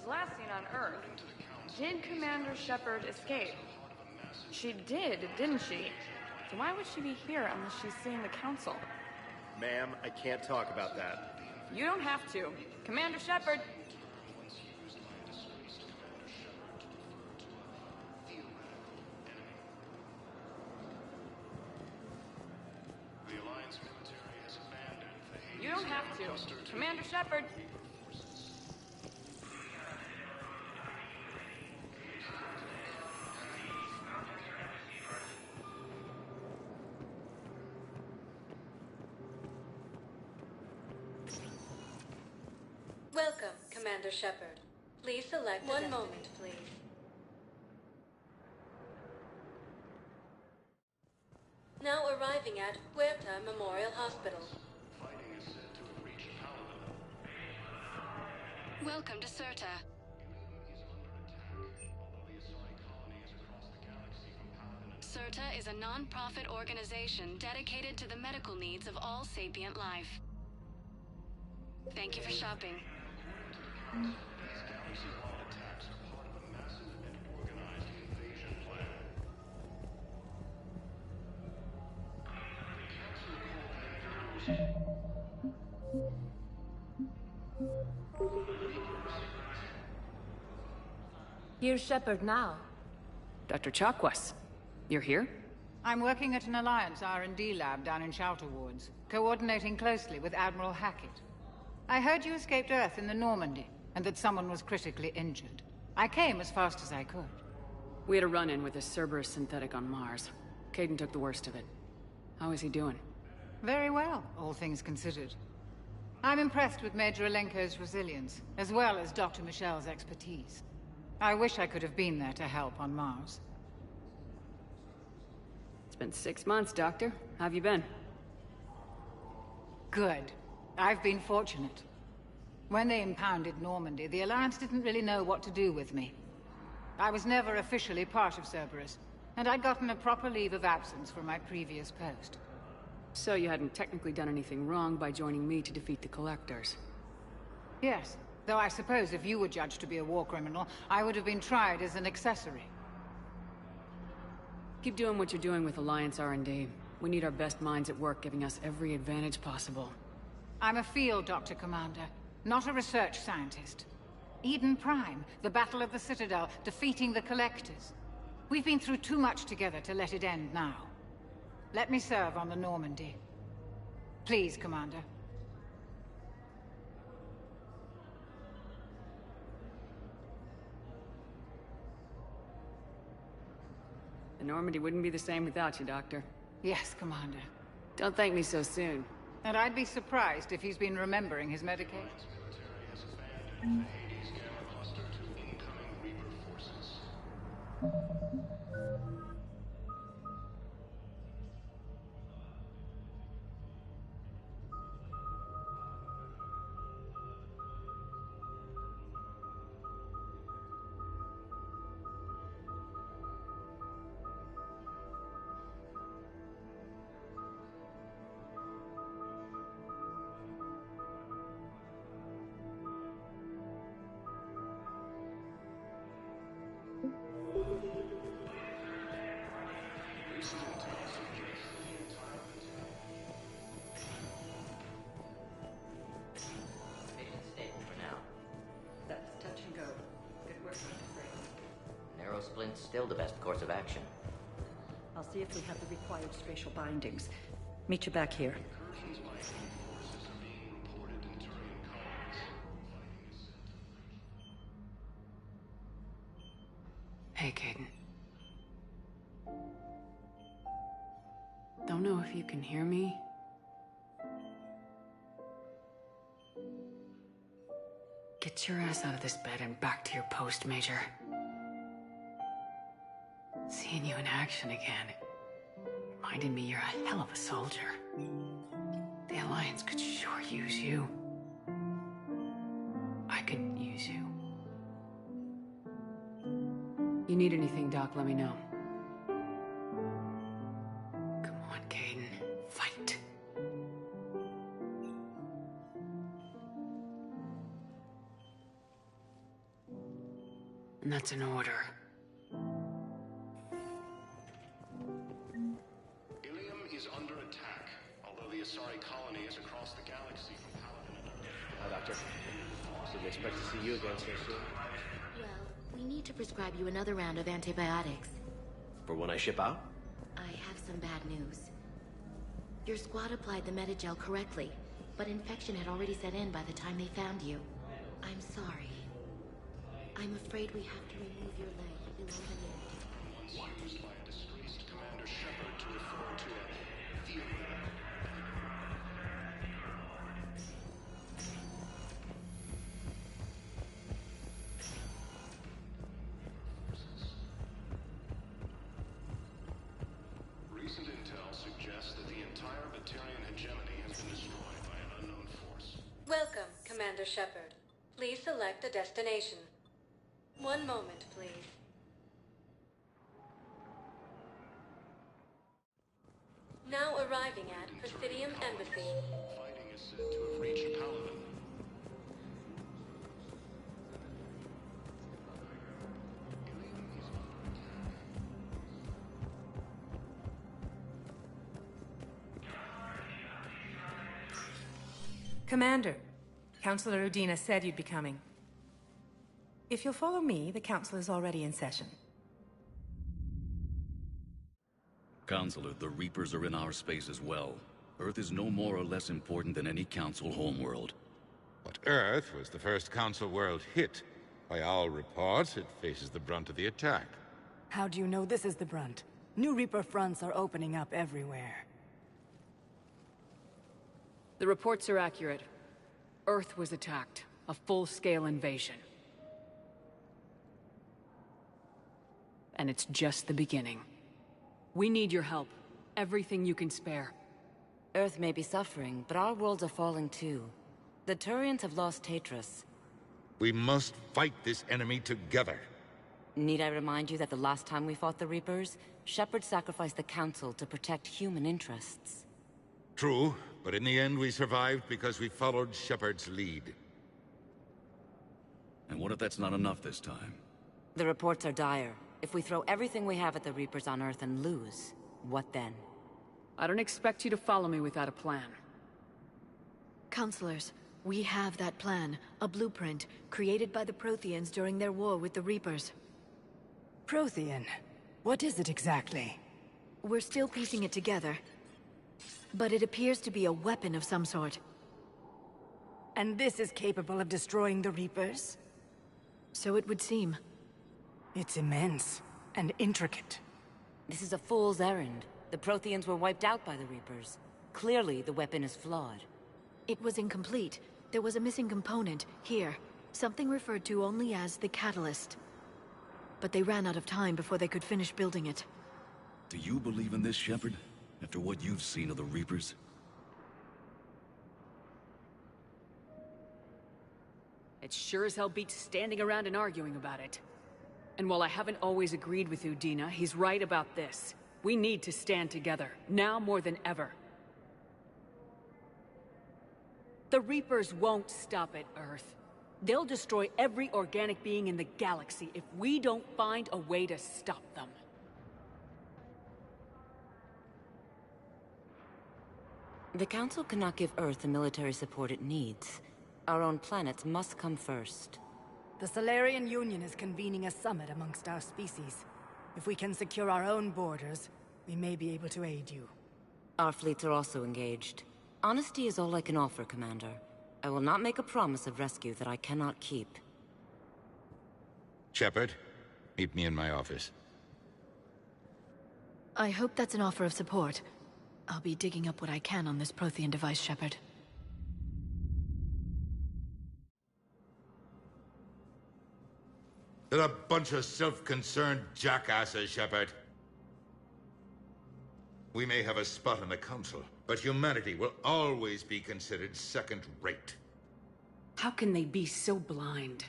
last seen on Earth. Did Commander Shepard escape? She did, didn't she? So why would she be here unless she's seeing the Council? Ma'am, I can't talk about that. You don't have to. Commander Shepard! You don't have to. Commander Shepard! Welcome, Commander Shepard. Please select one moment, please. Now arriving at Huerta Memorial Hospital. Welcome to Certa. Certa is a non-profit organization dedicated to the medical needs of all sapient life. Thank you for shopping. Here's Shepard now. Dr. Chakwas, you're here? I'm working at an Alliance R&D lab down in Shelter Wards, coordinating closely with Admiral Hackett. I heard you escaped Earth in the Normandy, and that someone was critically injured. I came as fast as I could. We had a run-in with a Cerberus synthetic on Mars. Caden took the worst of it. How is he doing? Very well, all things considered. I'm impressed with Major Alenko's resilience, as well as Dr. Michel's expertise. I wish I could have been there to help on Mars. It's been 6 months, Doctor. How have you been? Good. I've been fortunate. When they impounded Normandy, the Alliance didn't really know what to do with me. I was never officially part of Cerberus, and I'd gotten a proper leave of absence from my previous post. So you hadn't technically done anything wrong by joining me to defeat the Collectors? Yes, though I suppose if you were judged to be a war criminal, I would have been tried as an accessory. Keep doing what you're doing with Alliance R&D. We need our best minds at work giving us every advantage possible. I'm a field doctor, Commander, not a research scientist. Eden Prime, the Battle of the Citadel, defeating the Collectors. We've been through too much together to let it end now. Let me serve on the Normandy. Please, Commander. The Normandy wouldn't be the same without you, Doctor. Yes, Commander. Don't thank me so soon. And I'd be surprised if he's been remembering his medication. Splint's still the best course of action. I'll see if we have the required spatial bindings. Meet you back here. Hey, Caden. Don't know if you can hear me. Get your ass out of this bed and back to your post, Major. Seeing you in action again reminded me you're a hell of a soldier. The Alliance could sure use you. I could use you. You need anything, Doc, let me know. Come on, Caden. Fight. And that's an order. Ilium is under attack, although the Asari colony is across the galaxy from Paladin. Hi, Doctor. So we expect to see you again so soon. Well, we need to prescribe you another round of antibiotics. For when I ship out? I have some bad news. Your squad applied the Metagel correctly, but infection had already set in by the time they found you. I'm sorry. I'm afraid we have to remove your leg below the knee. Once used by a disgraced Commander Shepard to refer to a theater. Recent intel suggests that the entire Batarian hegemony has been destroyed by an unknown force. Welcome, Commander Shepard. Please select a destination. One moment, please. Now arriving at Presidium Embassy. Fighting is said to have reached Paladin. Commander, Councilor Udina said you'd be coming. If you'll follow me, the council is already in session. Counselor, the Reapers are in our space as well. Earth is no more or less important than any Council homeworld. But Earth was the first Council world hit. By all reports, it faces the brunt of the attack. How do you know this is the brunt? New Reaper fronts are opening up everywhere. The reports are accurate. Earth was attacked. A full-scale invasion. And it's just the beginning. We need your help. Everything you can spare. Earth may be suffering, but our worlds are falling too. The Turians have lost Tatris. We must fight this enemy together. Need I remind you that the last time we fought the Reapers, Shepard sacrificed the Council to protect human interests? True, but in the end we survived because we followed Shepard's lead. And what if that's not enough this time? The reports are dire. If we throw everything we have at the Reapers on Earth and lose, what then? I don't expect you to follow me without a plan. Counselors, we have that plan. A blueprint, created by the Protheans during their war with the Reapers. Prothean? What is it exactly? We're still piecing it together. But it appears to be a weapon of some sort. And this is capable of destroying the Reapers? So it would seem. It's immense and intricate. This is a fool's errand. The Protheans were wiped out by the Reapers. Clearly, the weapon is flawed. It was incomplete. There was a missing component, here. Something referred to only as the catalyst. But they ran out of time before they could finish building it. Do you believe in this, Shepard? After what you've seen of the Reapers? It sure as hell beats standing around and arguing about it. And while I haven't always agreed with Udina, he's right about this. We need to stand together, now more than ever. The Reapers won't stop at Earth. They'll destroy every organic being in the galaxy if we don't find a way to stop them. The Council cannot give Earth the military support it needs. Our own planets must come first. The Solarian Union is convening a summit amongst our species. If we can secure our own borders, we may be able to aid you. Our fleets are also engaged. Honesty is all I can offer, Commander. I will not make a promise of rescue that I cannot keep. Shepard, meet me in my office. I hope that's an offer of support. I'll be digging up what I can on this Prothean device, Shepard. They're a bunch of self-concerned jackasses, Shepard. We may have a spot in the Council, but humanity will always be considered second-rate. How can they be so blind?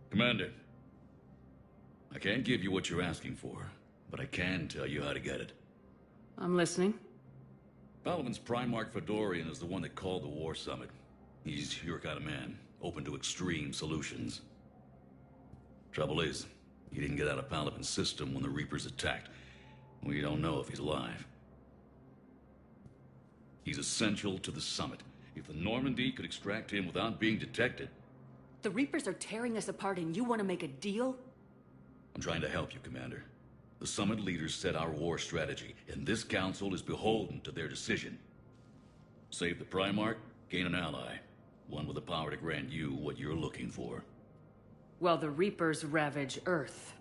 Commander, I can't give you what you're asking for, but I can tell you how to get it. I'm listening. Palaven's Primarch Fedorian is the one that called the War Summit. He's your kind of man, open to extreme solutions. Trouble is, he didn't get out of Palaven's system when the Reapers attacked. We don't know if he's alive. He's essential to the summit. If the Normandy could extract him without being detected... The Reapers are tearing us apart and you want to make a deal? I'm trying to help you, Commander. The summit leaders set our war strategy, and this council is beholden to their decision. Save the Primarch, gain an ally. One with the power to grant you what you're looking for. While the Reapers ravage Earth.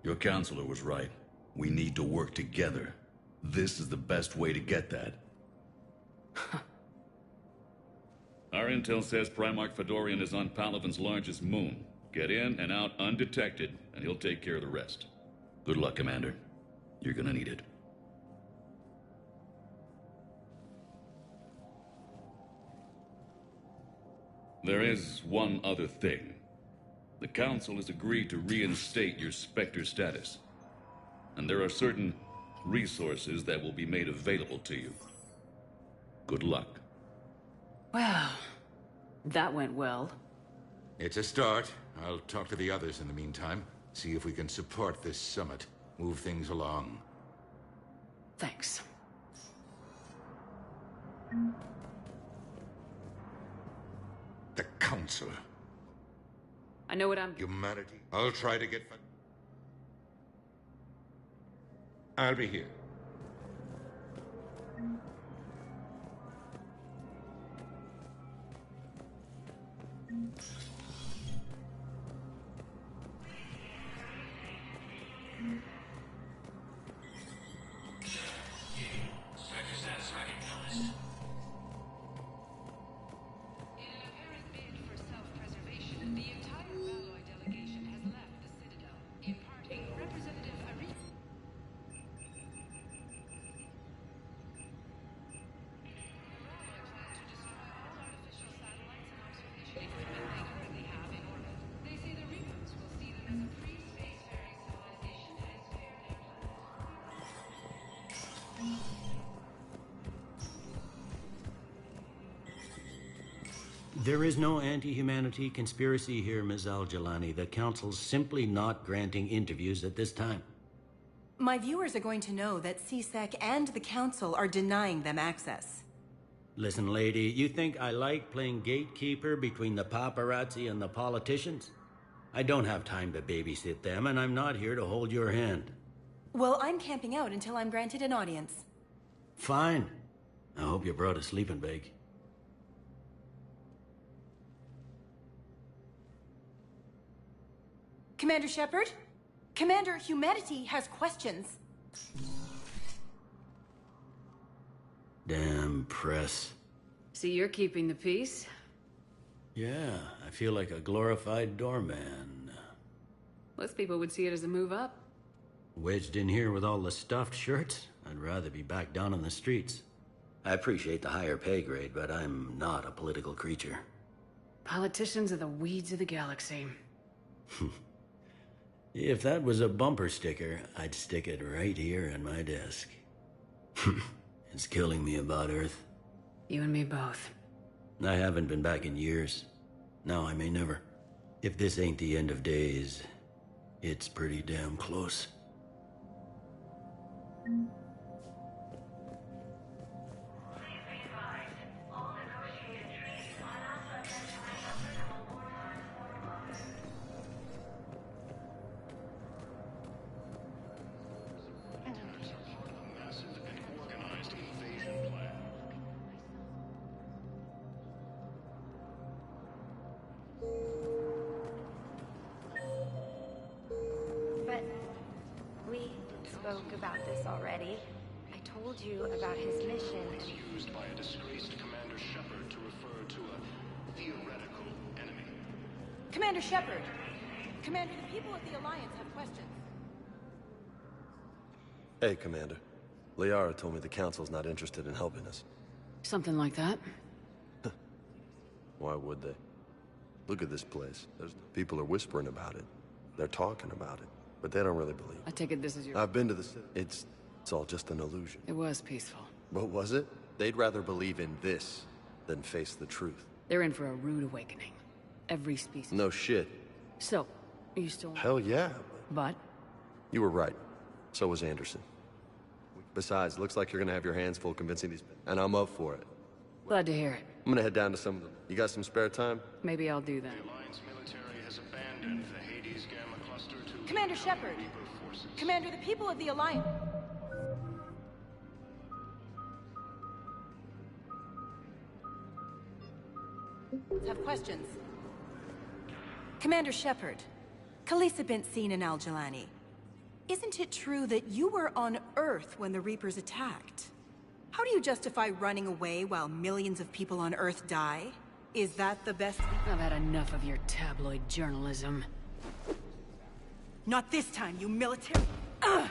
Your counselor was right. We need to work together. This is the best way to get that. Our intel says Primarch Fedorian is on Palaven's largest moon. Get in and out undetected, and he'll take care of the rest. Good luck, Commander. You're gonna need it. There is one other thing. The Council has agreed to reinstate your Spectre status. And there are certain resources that will be made available to you. Good luck. Well, that went well. It's a start. I'll talk to the others in the meantime. See if we can support this summit. Move things along. Thanks. The Council. I know what I'm... Humanity. I'll try to get... I'll be here. There is no anti-humanity conspiracy here, Ms. Al-Jalani. The Council's simply not granting interviews at this time. My viewers are going to know that CSEC and the Council are denying them access. Listen, lady, you think I like playing gatekeeper between the paparazzi and the politicians? I don't have time to babysit them, and I'm not here to hold your hand. Well, I'm camping out until I'm granted an audience. Fine. I hope you brought a sleeping bag. Commander Shepard? Commander, humanity has questions. Damn press. See, you're keeping the peace? Yeah, I feel like a glorified doorman. Most people would see it as a move up. Wedged in here with all the stuffed shirts? I'd rather be back down on the streets. I appreciate the higher pay grade, but I'm not a political creature. Politicians are the weeds of the galaxy. If that was a bumper sticker, I'd stick it right here on my desk. It's killing me about Earth. You and me both. I haven't been back in years. Now I may never. If this ain't the end of days, it's pretty damn close. But we spoke about this already. I told you about his mission. It's used by a disgraced Commander Shepard to refer to a theoretical enemy. Commander Shepard! Commander, the people of the Alliance have questions. Hey, Commander. Liara told me the Council's not interested in helping us. Something like that. Why would they? Look at this place. People are whispering about it. They're talking about it, but they don't really believe it. I take it this is your... I've been to the city. It's all just an illusion. It was peaceful. What was it? They'd rather believe in this than face the truth. They're in for a rude awakening. Every species. No shit. So, You still... Hell yeah. But? You were right. So was Anderson. Besides, looks like you're gonna have your hands full convincing these... And I'm up for it. Glad to hear it. I'm gonna head down to some of them. You got some spare time? Maybe I'll do that. The Alliance military has abandoned the Hades Gamma Cluster to... Commander Shepard! Commander, the people of the Alliance... have questions. Commander Shepard, Khaleesa bint Seen and Al-Jalani. Isn't it true that you were on Earth when the Reapers attacked? How do you justify running away while millions of people on Earth die? Is that the best... I've had enough of your tabloid journalism. Not this time, you military... Ugh!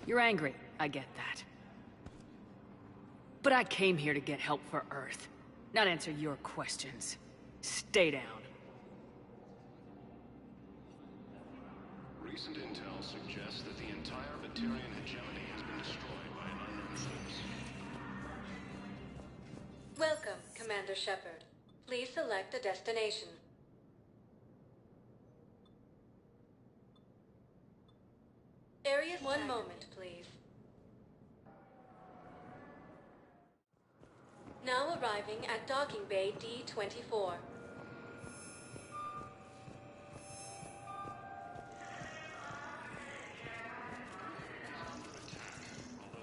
You're angry, I get that. But I came here to get help for Earth, not answer your questions. Stay down. Recent intel suggests that the entire Batarian hegemony has been destroyed by an unknown force. Welcome, Commander Shepard. Please select a destination. Area... One moment, please. Now arriving at Docking Bay D-24. Although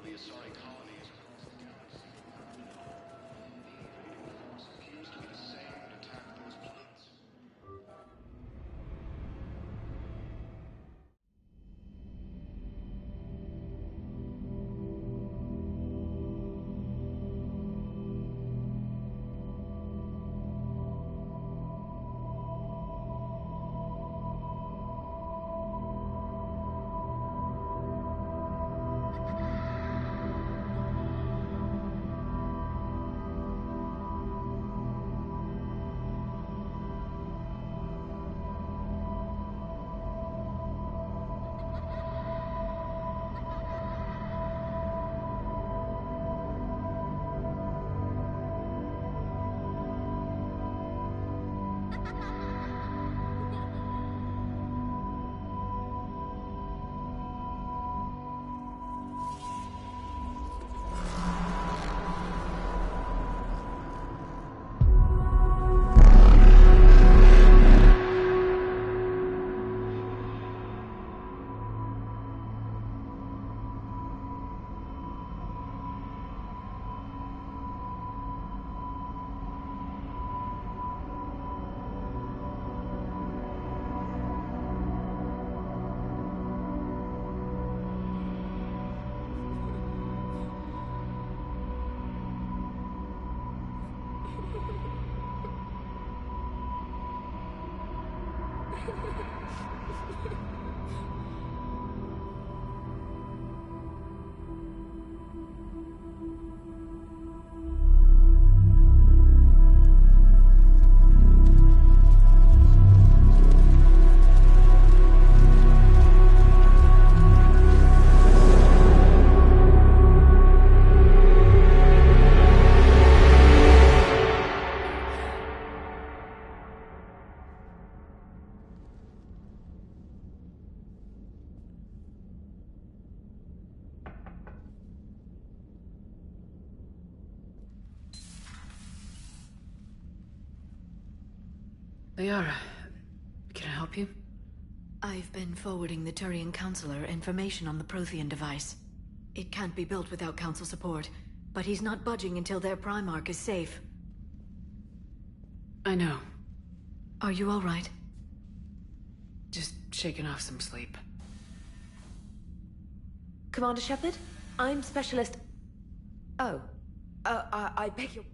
the Asari colony is across the galaxy, the force appears to be the same that attacked those planets. Liara, can I help you? I've been forwarding the Turian Counselor information on the Prothean device. It can't be built without Council support, but he's not budging until their Primarch is safe. I know. Are you all right? Just shaking off some sleep. Commander Shepard, I'm Specialist... Oh. I beg your...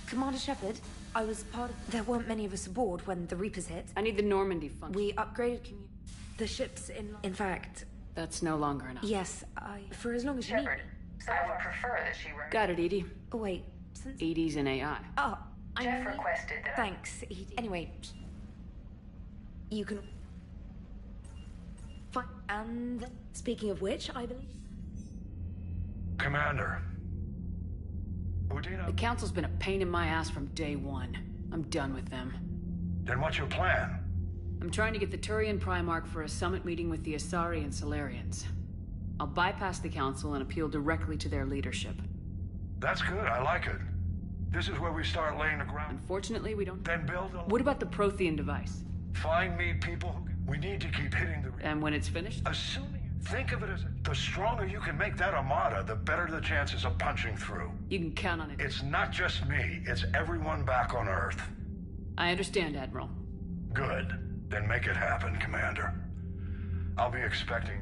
Commander Shepard, I was part of... There weren't many of us aboard when the Reapers hit. I need the Normandy function. We upgraded the ships in fact... That's no longer enough. Yes, for as long as you need... Shepard, I would prefer that she were... Got it, Edie. Oh, wait. Since... Edie's an AI. Oh, Jeff requested that... Thanks, Edie. Anyway... You can... Fine. And... Speaking of which, I believe... Commander. Udina... The Council's been a pain in my ass from day one. I'm done with them. Then what's your plan? I'm trying to get the Turian Primarch for a summit meeting with the Asari and Solarians. I'll bypass the Council and appeal directly to their leadership. That's good, I like it. This is where we start laying the ground. Unfortunately, we don't... Then build a... What about the Prothean device? Find me people who can... We need to keep hitting the... And when it's finished? Assuming... Think of it as the stronger you can make that armada, the better the chances of punching through. You can count on it. It's not just me, it's everyone back on Earth. I understand, Admiral. Good. Then make it happen, Commander. I'll be expecting...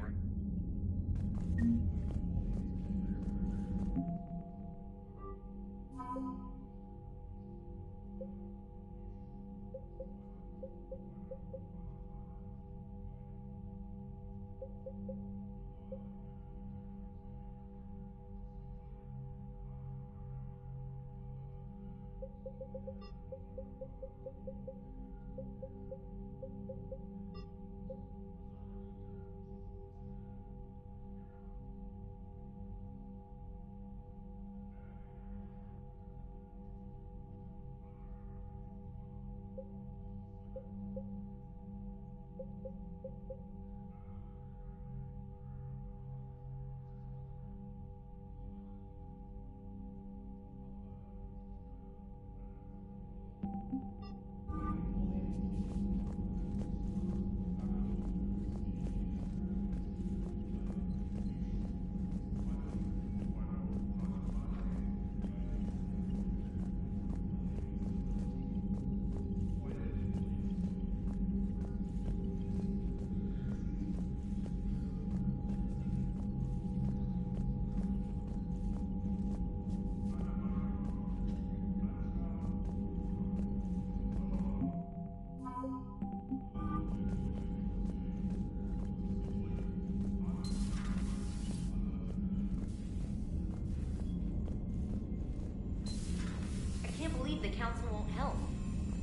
The Council won't help.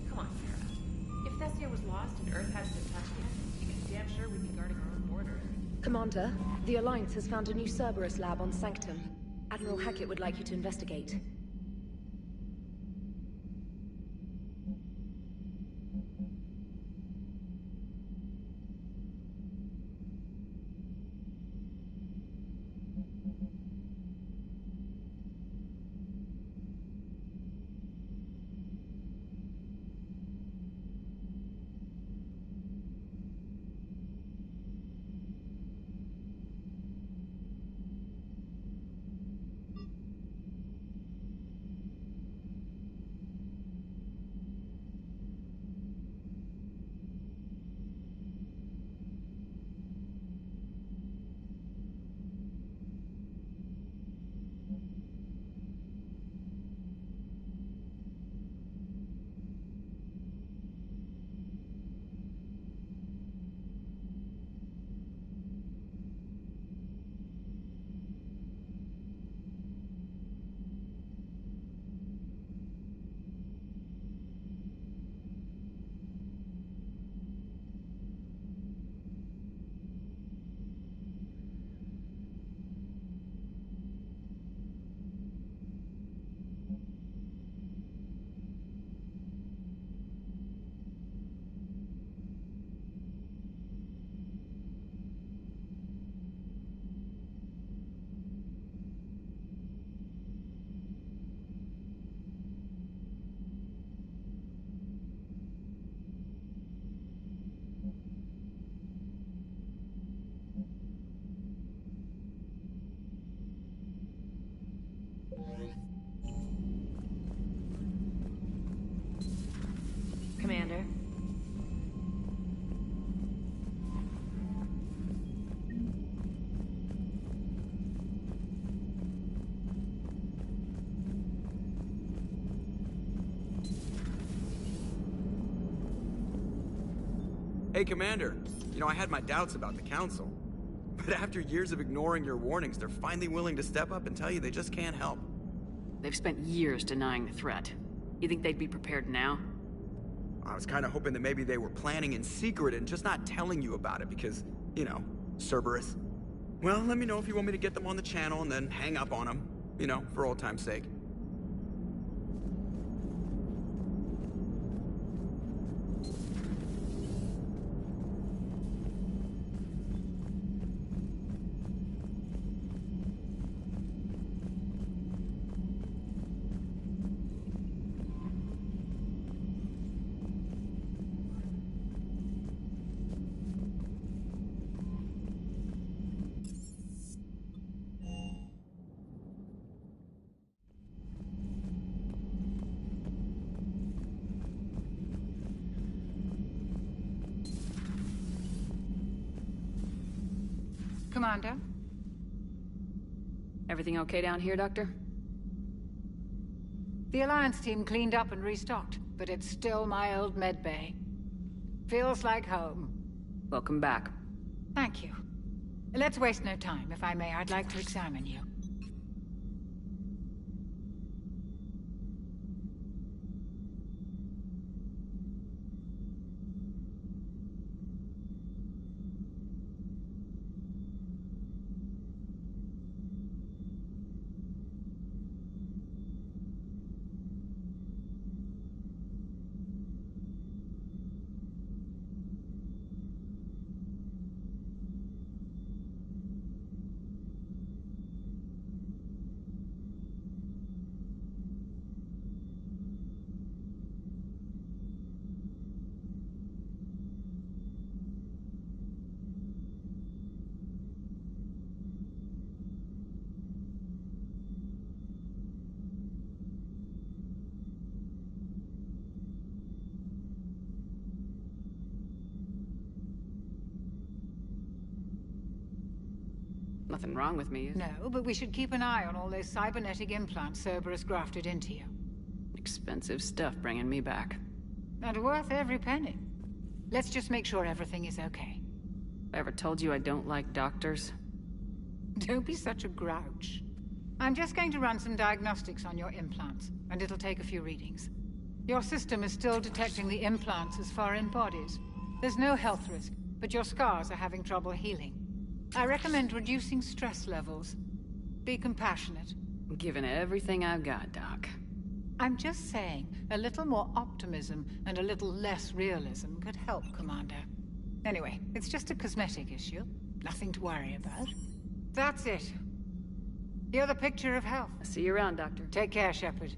Come on, Sarah. If Thessia was lost and Earth hasn't been touched yet, you can damn sure we'd be guarding our own border. Commander, the Alliance has found a new Cerberus lab on Sanctum. Admiral Hackett would like you to investigate. Commander. Hey, Commander. You know, I had my doubts about the Council. But after years of ignoring your warnings, they're finally willing to step up and tell you they just can't help. They've spent years denying the threat. You think they'd be prepared now? I was kind of hoping that maybe they were planning in secret and just not telling you about it because, you know, Cerberus. Well, let me know if you want me to get them on the channel and then hang up on them, you know, for old time's sake. Commander. Everything okay down here, Doctor? The Alliance team cleaned up and restocked, but it's still my old med bay. Feels like home. Welcome back. Thank you. Let's waste no time. If I may, I'd like to examine you. Nothing wrong with me, is there? No, but we should keep an eye on all those cybernetic implants Cerberus grafted into you. Expensive stuff bringing me back. And worth every penny. Let's just make sure everything is okay. I ever told you I don't like doctors? Don't be such a grouch. I'm just going to run some diagnostics on your implants, and it'll take a few readings. Your system is still detecting the implants as foreign bodies. There's no health risk, but your scars are having trouble healing. I recommend reducing stress levels. Be compassionate. I'm giving everything I've got, Doc. I'm just saying, a little more optimism and a little less realism could help, Commander. Anyway, it's just a cosmetic issue. Nothing to worry about. That's it. You're the picture of health. I'll see you around, Doctor. Take care, Shepard.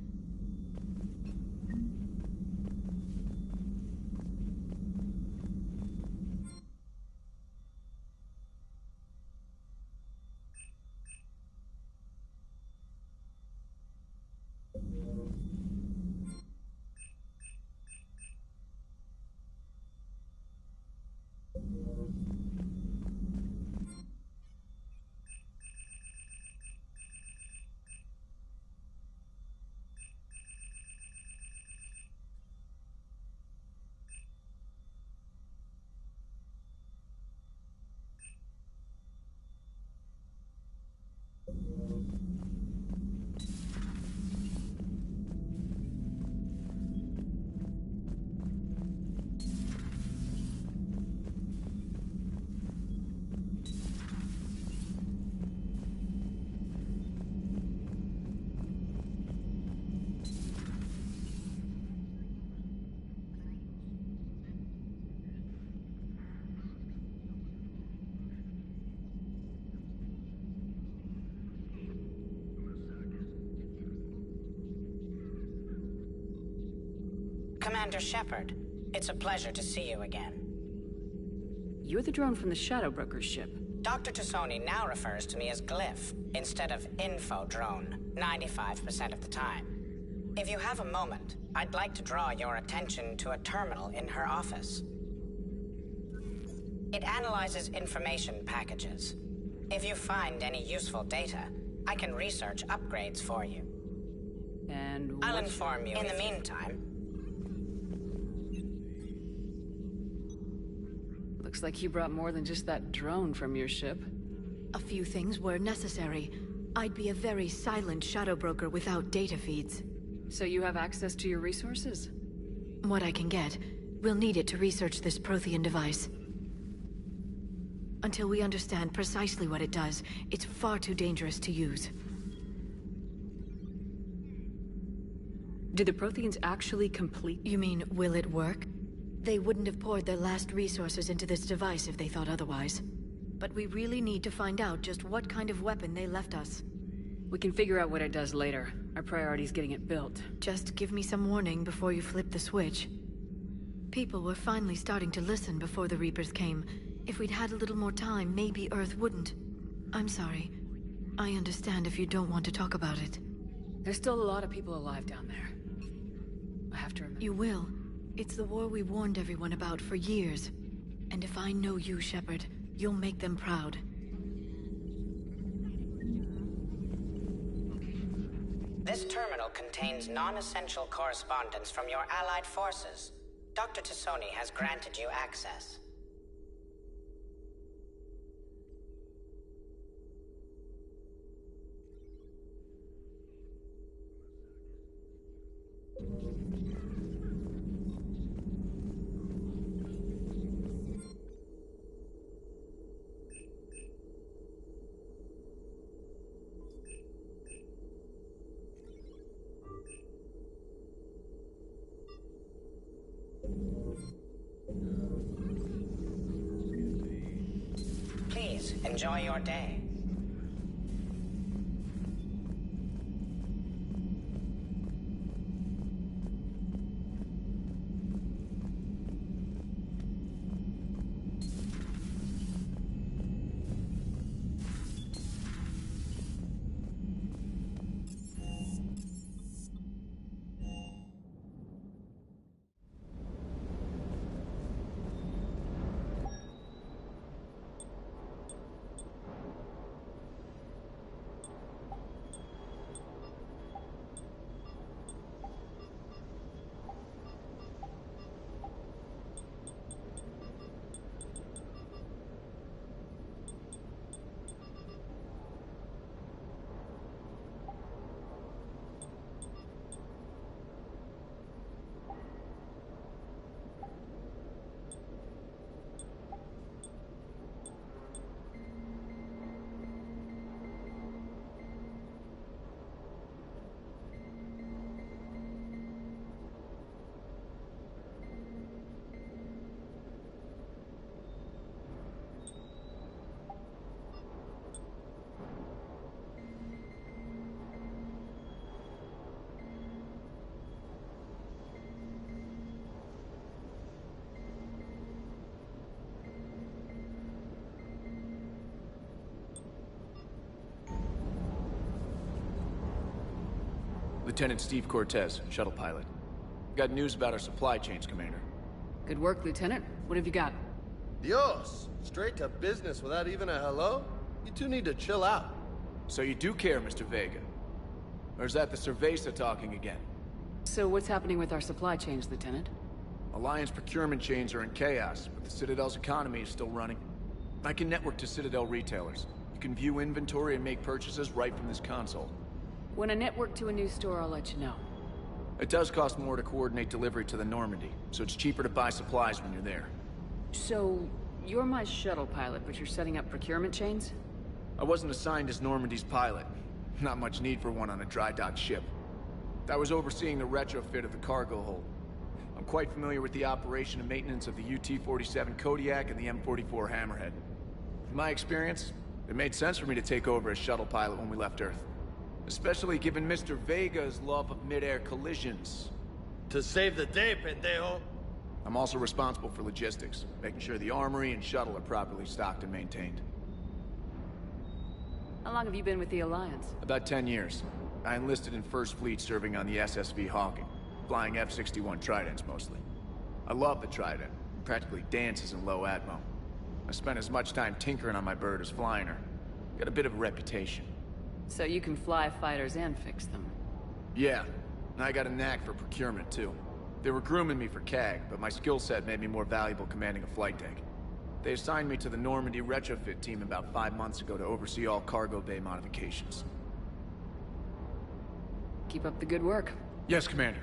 Commander Shepard, it's a pleasure to see you again. You're the drone from the Shadow Broker's ship. Dr. Tassoni now refers to me as Glyph, instead of Info Drone, 95% of the time. If you have a moment, I'd like to draw your attention to a terminal in her office. It analyzes information packages. If you find any useful data, I can research upgrades for you. And I'll inform you. In the meantime, looks like you brought more than just that drone from your ship. A few things were necessary. I'd be a very silent shadow broker without data feeds. So you have access to your resources? What I can get. We'll need it to research this Prothean device. Until we understand precisely what it does, it's far too dangerous to use. Do the Protheans actually complete? You mean, will it work? They wouldn't have poured their last resources into this device if they thought otherwise. But we really need to find out just what kind of weapon they left us. We can figure out what it does later. Our priority is getting it built. Just give me some warning before you flip the switch. People were finally starting to listen before the Reapers came. If we'd had a little more time, maybe Earth wouldn't. I'm sorry. I understand if you don't want to talk about it. There's still a lot of people alive down there. I have to remember. You will. It's the war we warned everyone about for years. And if I know you, Shepard, you'll make them proud. contains non-essential correspondence from your allied forces. Dr. Tassoni has granted you access. Please, enjoy your day. Lieutenant Steve Cortez, shuttle pilot. Got news about our supply chains, Commander. Good work, Lieutenant. What have you got? Dios! Straight to business without even a hello? You two need to chill out. So you do care, Mr. Vega? Or is that the Cerveza talking again? So what's happening with our supply chains, Lieutenant? Alliance procurement chains are in chaos, but the Citadel's economy is still running. I can network to Citadel retailers. You can view inventory and make purchases right from this console. When I network to a new store, I'll let you know. It does cost more to coordinate delivery to the Normandy, so it's cheaper to buy supplies when you're there. So, you're my shuttle pilot, but you're setting up procurement chains? I wasn't assigned as Normandy's pilot. Not much need for one on a dry dock ship. I was overseeing the retrofit of the cargo hold. I'm quite familiar with the operation and maintenance of the UT-47 Kodiak and the M44 Hammerhead. In my experience, it made sense for me to take over as shuttle pilot when we left Earth. Especially given Mr. Vega's love of mid-air collisions. To save the day, pendejo! I'm also responsible for logistics, making sure the armory and shuttle are properly stocked and maintained. How long have you been with the Alliance? About 10 years. I enlisted in First Fleet serving on the SSV Hawking, flying F-61 Tridents mostly. I love the Trident. It practically dances in low atmo. I spent as much time tinkering on my bird as flying her. Got a bit of a reputation. So you can fly fighters and fix them? Yeah, and I got a knack for procurement too. They were grooming me for CAG, but my skill set made me more valuable commanding a flight deck. They assigned me to the Normandy retrofit team about 5 months ago to oversee all cargo bay modifications. Keep up the good work. Yes, Commander.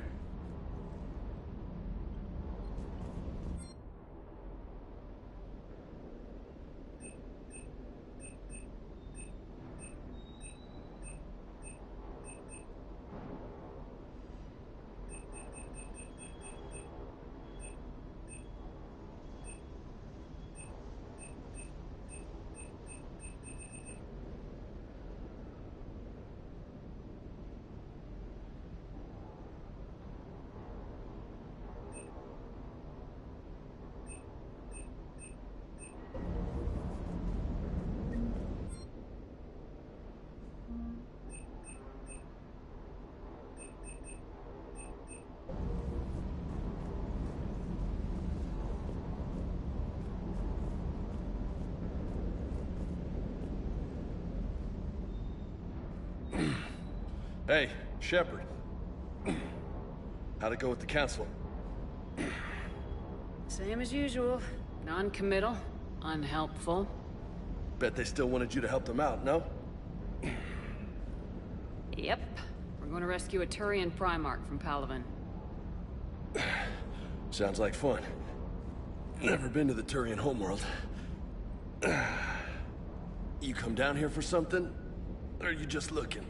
Hey, Shepard. How'd it go with the council? Same as usual. Non-committal, unhelpful. Bet they still wanted you to help them out, no? Yep. We're going to rescue a Turian Primarch from Palaven. Sounds like fun. Never been to the Turian homeworld. You come down here for something? Or are you just looking?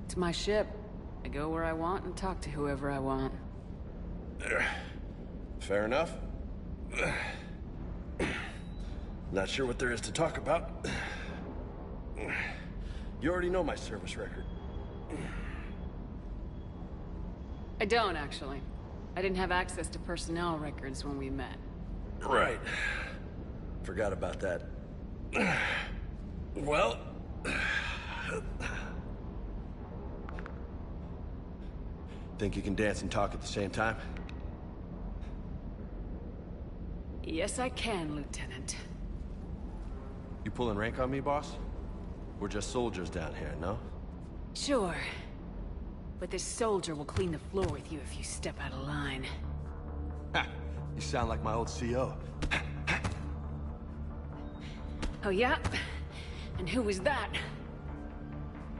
It's my ship. I go where I want and talk to whoever I want. Fair enough. Not sure what there is to talk about. You already know my service record. I don't, actually. I didn't have access to personnel records when we met. Right. Forgot about that. Well... Think you can dance and talk at the same time? Yes, I can, Lieutenant. You pulling rank on me, boss? We're just soldiers down here, no? Sure. But this soldier will clean the floor with you if you step out of line. Ha! You sound like my old CO. Oh, yeah? And who was that?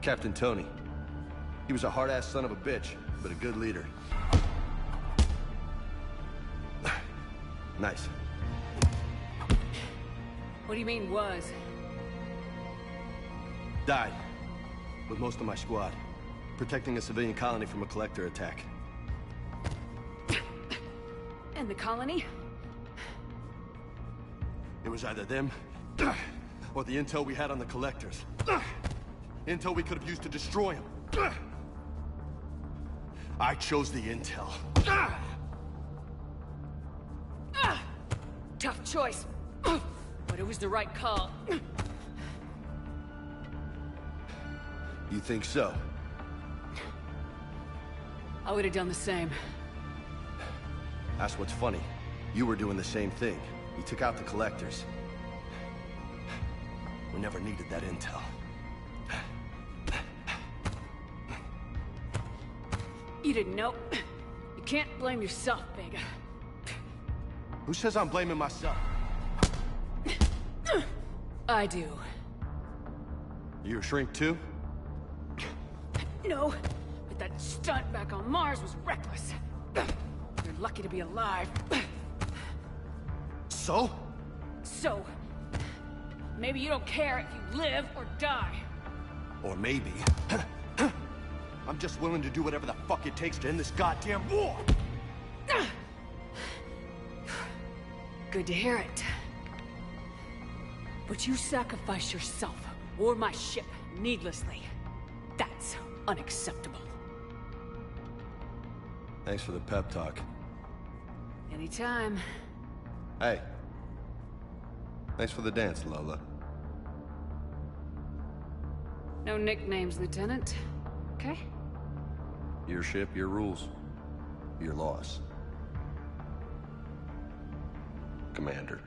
Captain Tony. He was a hard-ass son of a bitch, but a good leader. Nice. What do you mean, was? Died. With most of my squad. Protecting a civilian colony from a collector attack. And the colony? It was either them, or the intel we had on the collectors. Intel we could have used to destroy them. I chose the intel. Tough choice. But it was the right call. You think so? I would have done the same. That's what's funny. You were doing the same thing. You took out the collectors. We never needed that intel. You didn't know. You can't blame yourself, Vega. Who says I'm blaming myself? I do. You a shrink too? No, but that stunt back on Mars was reckless. You're lucky to be alive. So? So, maybe you don't care if you live or die. Or maybe... I'm just willing to do whatever the fuck it takes to end this goddamn war! Good to hear it. But you sacrifice yourself, or my ship, needlessly. That's unacceptable. Thanks for the pep talk. Anytime. Hey. Thanks for the dance, Lola. No nicknames, Lieutenant. Okay? Your ship, your rules. Your loss. Commander.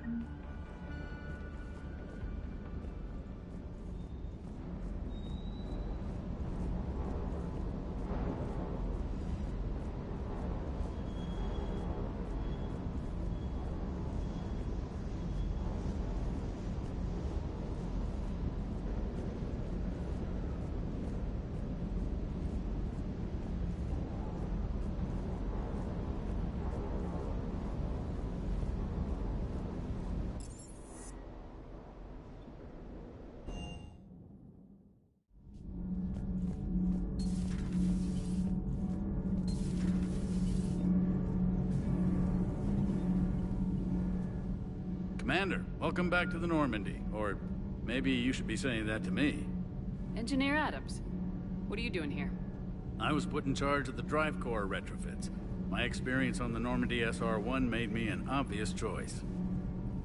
Commander, welcome back to the Normandy. Or maybe you should be saying that to me. Engineer Adams, what are you doing here? I was put in charge of the drive core retrofits. My experience on the Normandy SR-1 made me an obvious choice.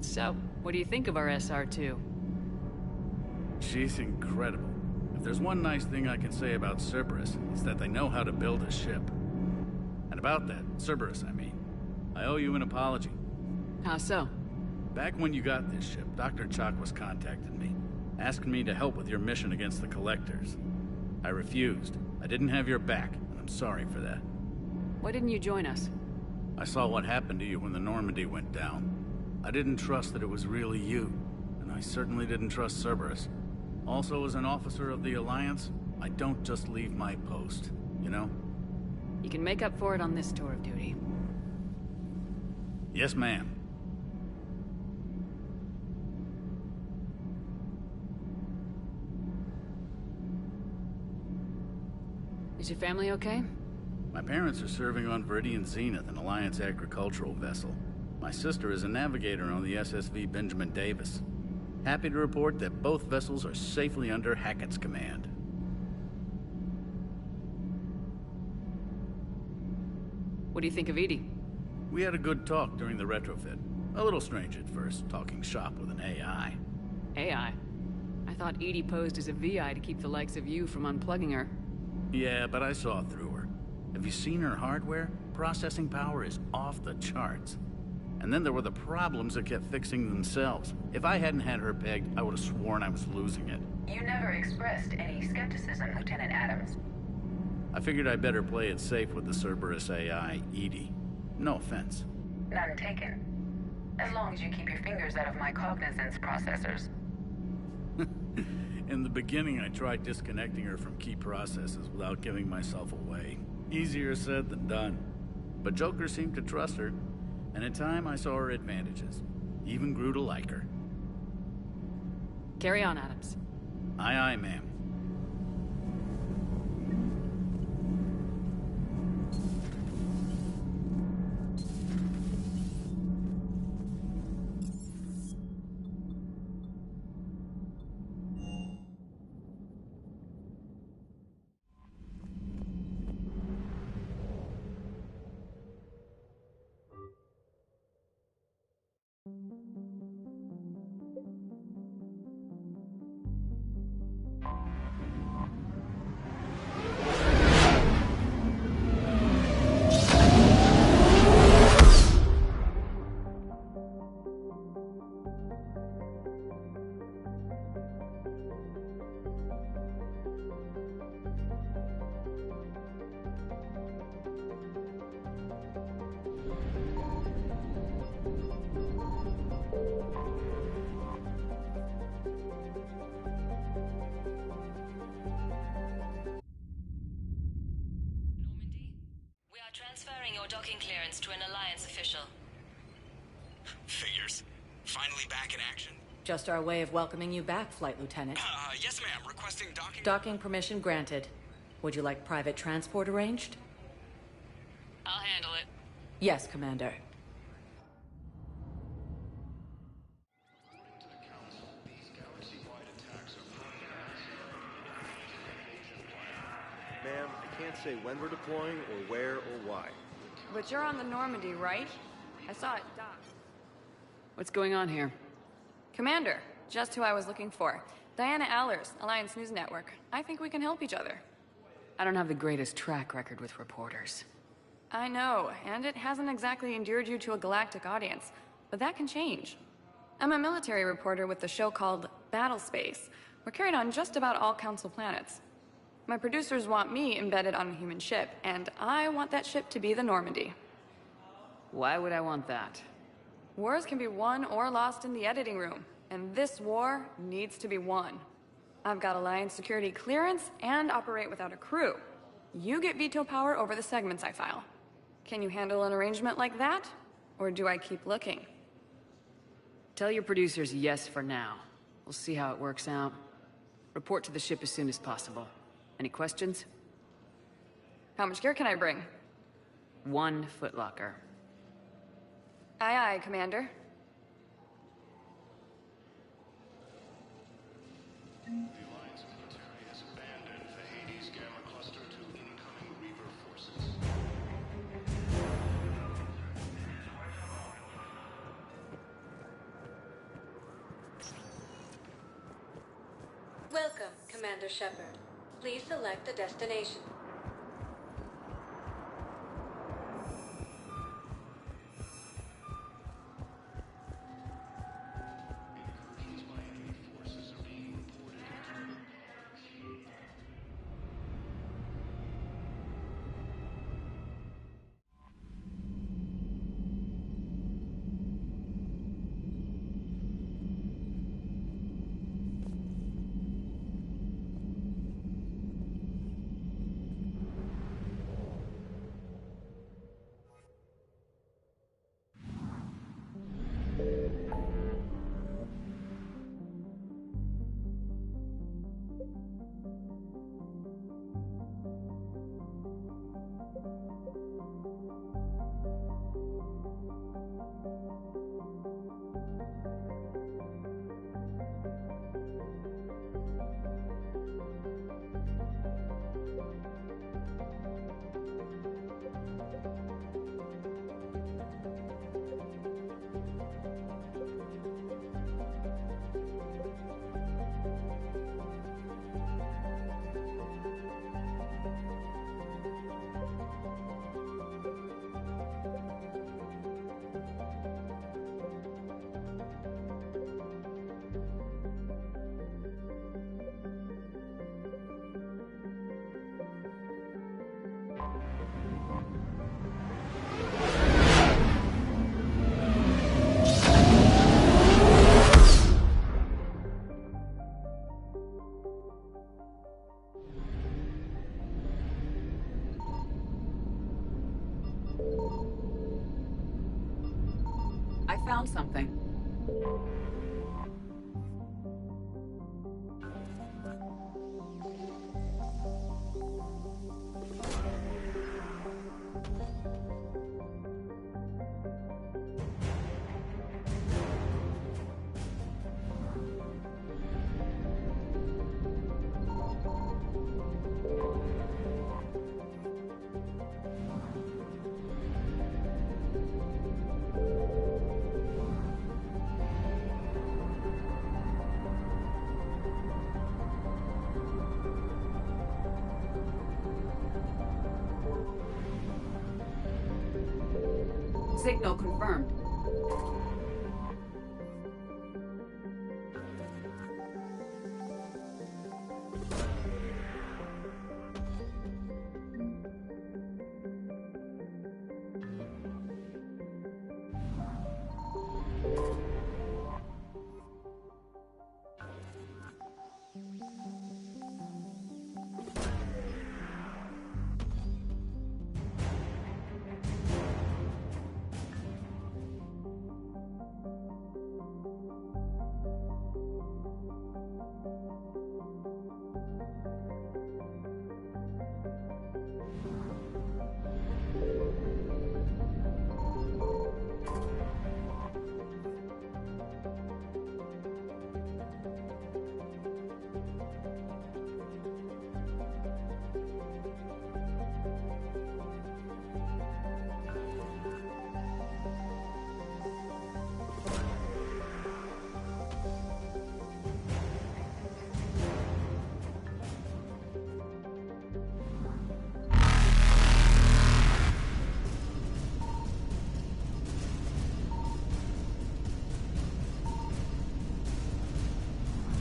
So, what do you think of our SR-2? She's incredible. If there's one nice thing I can say about Cerberus, it's that they know how to build a ship. And about that, Cerberus, I mean, I owe you an apology. How so? Back when you got this ship, Dr. Chalk was contacting me. asking me to help with your mission against the Collectors. I refused. I didn't have your back, and I'm sorry for that. Why didn't you join us? I saw what happened to you when the Normandy went down. I didn't trust that it was really you, and I certainly didn't trust Cerberus. Also, as an officer of the Alliance, I don't just leave my post, you know? You can make up for it on this tour of duty. Yes, ma'am. Is your family okay? My parents are serving on Viridian Zenith, an Alliance agricultural vessel. My sister is a navigator on the SSV Benjamin Davis. Happy to report that both vessels are safely under Hackett's command. What do you think of Edie? We had a good talk during the retrofit. A little strange at first, talking shop with an AI. AI? I thought Edie posed as a VI to keep the likes of you from unplugging her. Yeah, but I saw through her. Have you seen her hardware? Processing power is off the charts. And then there were the problems that kept fixing themselves. If I hadn't had her pegged, I would have sworn I was losing it. You never expressed any skepticism, Lieutenant Adams. I figured I'd better play it safe with the Cerberus AI, Edie. No offense. None taken. As long as you keep your fingers out of my cognizance processors. In the beginning, I tried disconnecting her from key processes without giving myself away. Easier said than done. But Joker seemed to trust her, and in time I saw her advantages. Even grew to like her. Carry on, Adams. Aye, aye, ma'am. Transferring your docking clearance to an Alliance official. Figures. Finally back in action? Just our way of welcoming you back, Flight Lieutenant. Yes, ma'am. Requesting docking... Docking permission granted. Would you like private transport arranged? I'll handle it. Yes, Commander. Ma'am, I can't say when we're deploying or where or why. But you're on the Normandy, right? I saw it dock. What's going on here? Commander, just who I was looking for. Diana Allers, Alliance News Network. I think we can help each other. I don't have the greatest track record with reporters. I know, and it hasn't exactly endeared you to a galactic audience. But that can change. I'm a military reporter with the show called Battle Space. We're carried on just about all Council planets. My producers want me embedded on a human ship, and I want that ship to be the Normandy. Why would I want that? Wars can be won or lost in the editing room, and this war needs to be won. I've got Alliance security clearance and operate without a crew. You get veto power over the segments I file. Can you handle an arrangement like that? Or do I keep looking? Tell your producers yes for now. We'll see how it works out. Report to the ship as soon as possible. Any questions? How much gear can I bring? 1 footlocker. Aye, aye, Commander. The Alliance military has abandoned the Hades Gamma Cluster to incoming Reaper forces. Welcome, Commander Shepard. Please select a destination. Incursions by enemy forces are being reported. I found something. Signal confirmed.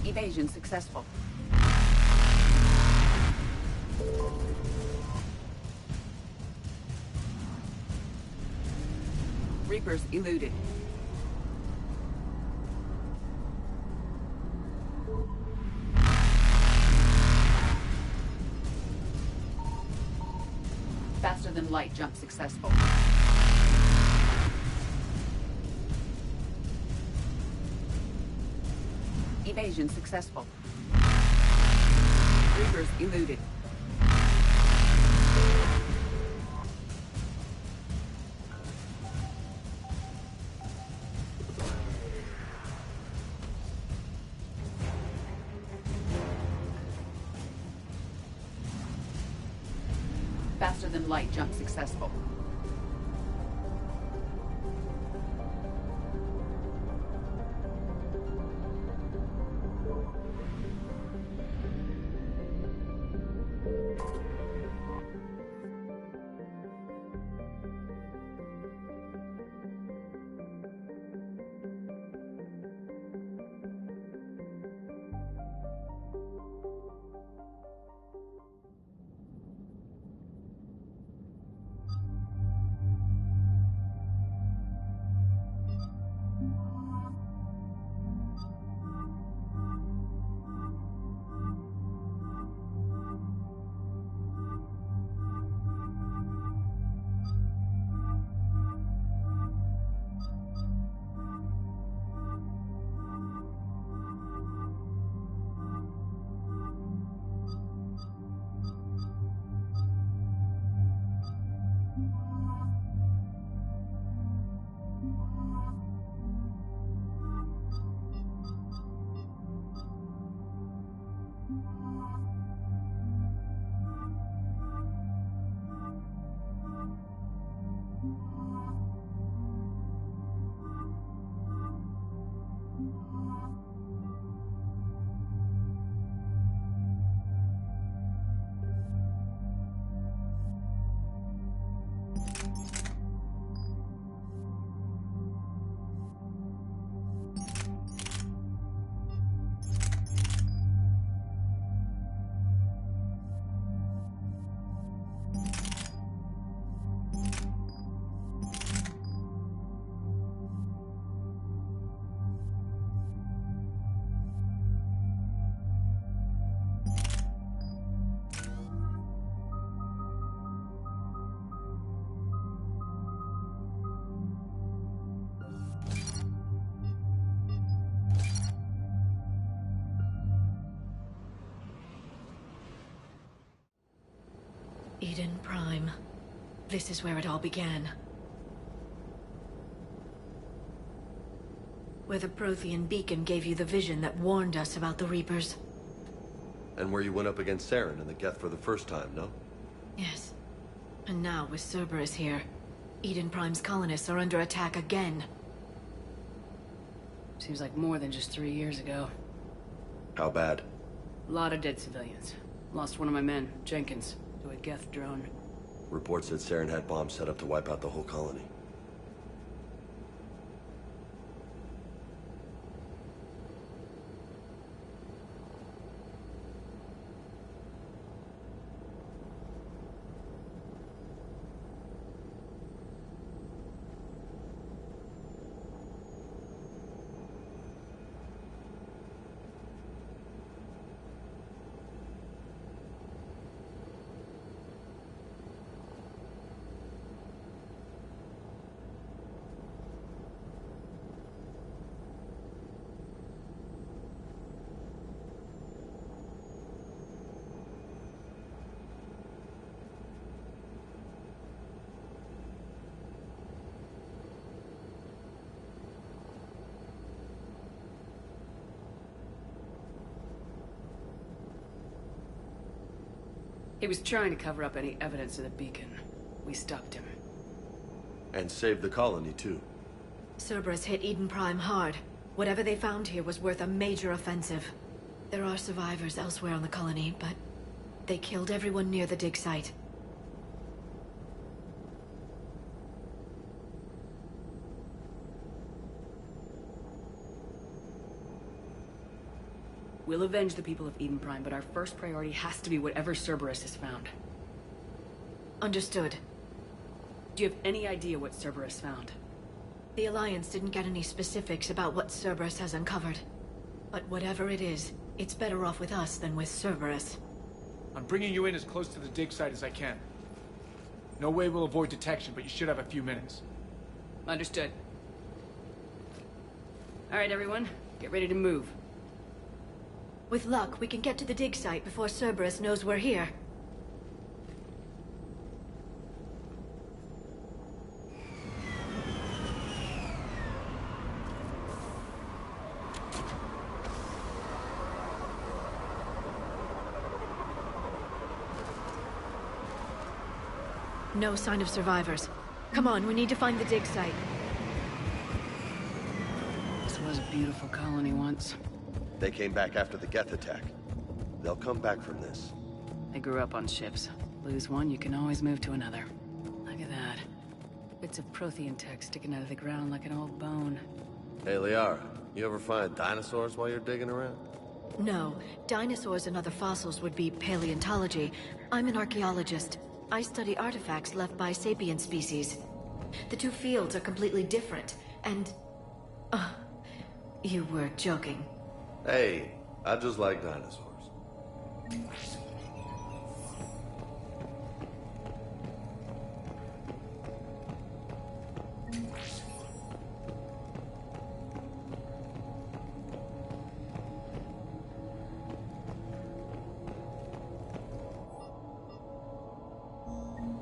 Evasion successful. Reapers eluded. Faster than light jump successful. Evasion successful. Reapers eluded. Faster than light jump successful. Eden Prime. This is where it all began. Where the Prothean beacon gave you the vision that warned us about the Reapers. And where you went up against Saren and the Geth for the first time, no? Yes. And now, with Cerberus here, Eden Prime's colonists are under attack again. Seems like more than just 3 years ago. How bad? A lot of dead civilians. Lost one of my men, Jenkins, to a Geth drone. Reports said Saren had bombs set up to wipe out the whole colony. He was trying to cover up any evidence of the beacon. We stopped him. And saved the colony, too. Cerberus hit Eden Prime hard. Whatever they found here was worth a major offensive. There are survivors elsewhere on the colony, but they killed everyone near the dig site. We'll avenge the people of Eden Prime, but our first priority has to be whatever Cerberus has found. Understood. Do you have any idea what Cerberus found? The Alliance didn't get any specifics about what Cerberus has uncovered. But whatever it is, it's better off with us than with Cerberus. I'm bringing you in as close to the dig site as I can. No way we'll avoid detection, but you should have a few minutes. Understood. All right, everyone. Get ready to move. With luck, we can get to the dig site before Cerberus knows we're here. No sign of survivors. Come on, we need to find the dig site. This was a beautiful colony once. They came back after the Geth attack. They'll come back from this. I grew up on ships. Lose one, you can always move to another. Look at that. Bits of Prothean tech sticking out of the ground like an old bone. Hey, Liara, you ever find dinosaurs while you're digging around? No. Dinosaurs and other fossils would be paleontology. I'm an archaeologist. I study artifacts left by sapient species. The two fields are completely different, and... you were joking. Hey, I just like dinosaurs.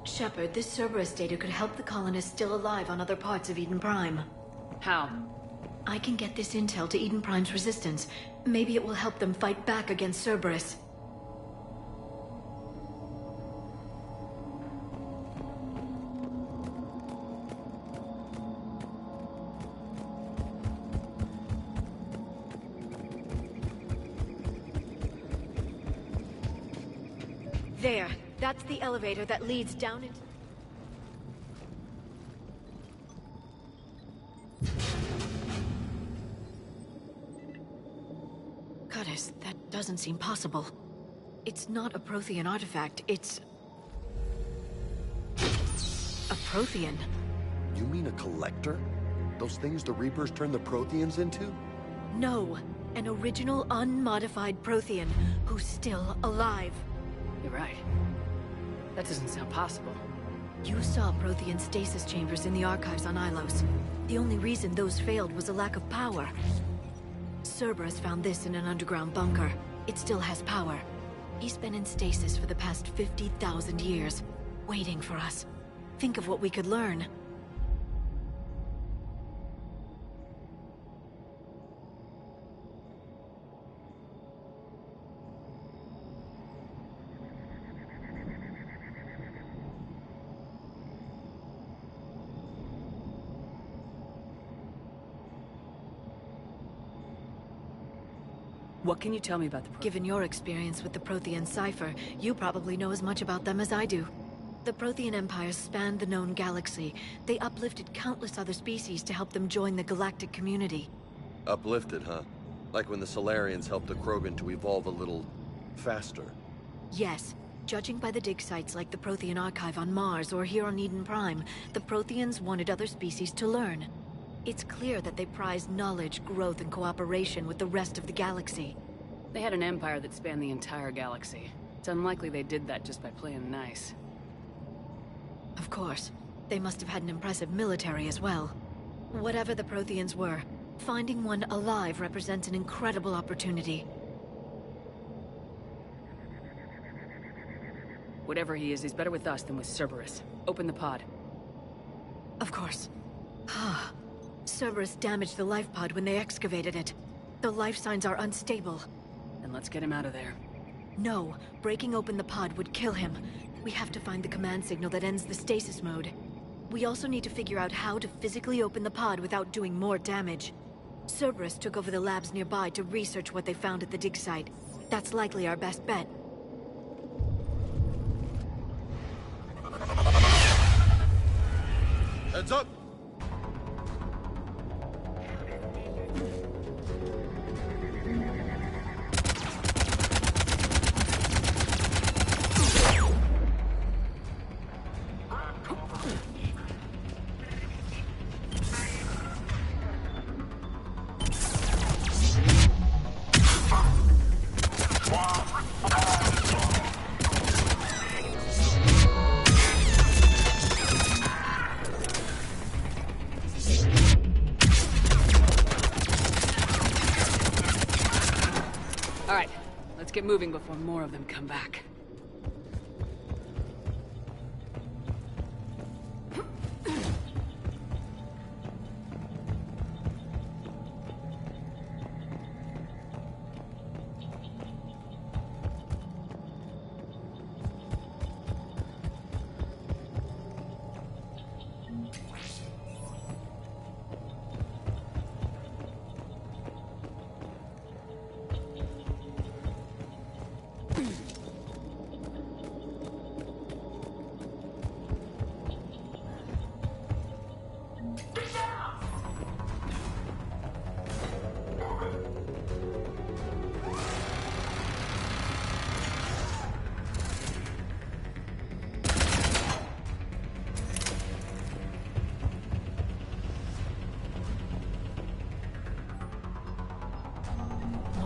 Shepard, this Cerberus data could help the colonists still alive on other parts of Eden Prime. How? I can get this intel to Eden Prime's resistance. Maybe it will help them fight back against Cerberus. There. That's the elevator that leads down into... Goddess, that doesn't seem possible. It's not a Prothean artifact, it's... a Prothean. You mean a collector? Those things the Reapers turned the Protheans into? No, an original unmodified Prothean who's still alive. You're right. That doesn't sound possible. You saw Prothean stasis chambers in the archives on Ilos. The only reason those failed was a lack of power. Cerberus found this in an underground bunker. It still has power. He's been in stasis for the past 50,000 years, waiting for us. Think of what we could learn. What can you tell me about the Given your experience with the Prothean cipher, you probably know as much about them as I do. The Prothean empires spanned the known galaxy. They uplifted countless other species to help them join the galactic community. Uplifted, huh? Like when the Solarians helped the Krogan to evolve a little faster. Yes. Judging by the dig sites like the Prothean Archive on Mars or here on Eden Prime, the Protheans wanted other species to learn. It's clear that they prized knowledge, growth, and cooperation with the rest of the galaxy. They had an empire that spanned the entire galaxy. It's unlikely they did that just by playing nice. Of course. They must have had an impressive military as well. Whatever the Protheans were, finding one alive represents an incredible opportunity. Whatever he is, he's better with us than with Cerberus. Open the pod. Of course. Cerberus damaged the life pod when they excavated it. The life signs are unstable. Then let's get him out of there. No, breaking open the pod would kill him. We have to find the command signal that ends the stasis mode. We also need to figure out how to physically open the pod without doing more damage. Cerberus took over the labs nearby to research what they found at the dig site. That's likely our best bet. Heads up! Get moving before more of them come back.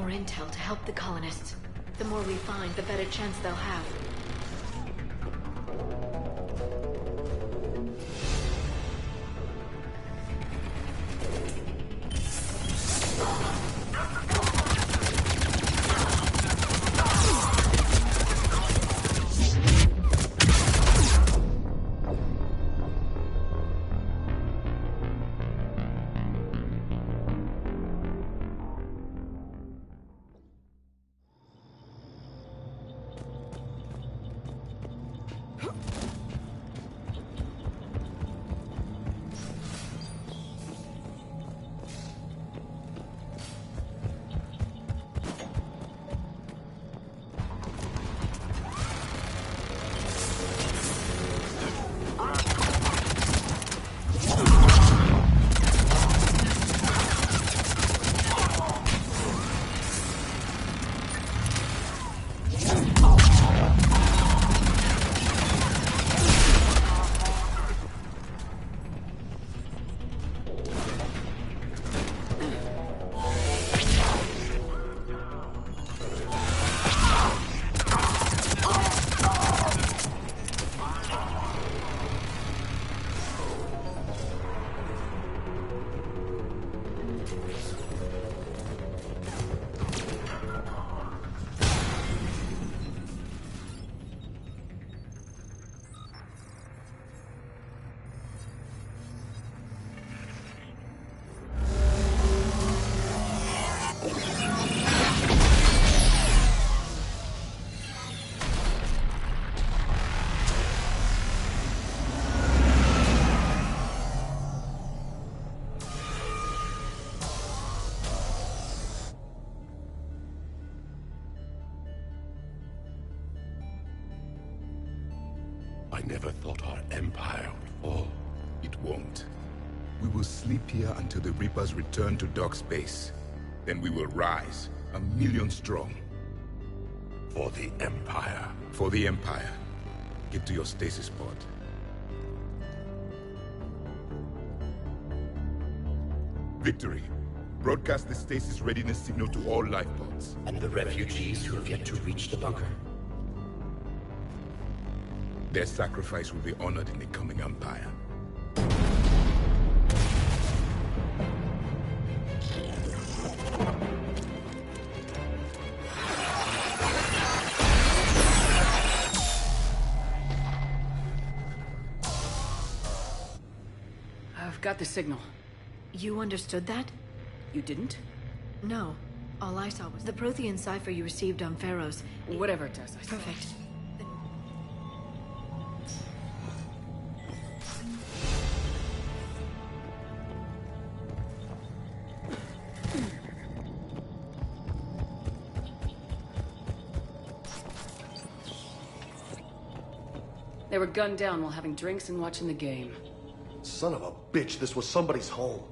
Intel to help the colonists. The more we find, the better chance they'll have. I never thought our empire would fall. It won't. We will sleep here until the Reapers return to dark space. Then we will rise, 1,000,000 strong. For the Empire. For the Empire. Get to your stasis pod. Victory. Broadcast the stasis readiness signal to all life pods. And the refugees who have yet to reach the bunker? Their sacrifice will be honored in the coming Empire. I've got the signal. You understood that? You didn't? No. All I saw was the Prothean cipher you received on Pharaohs. Whatever it does, I saw. Perfect. They were gunned down while having drinks and watching the game. Son of a bitch, this was somebody's home.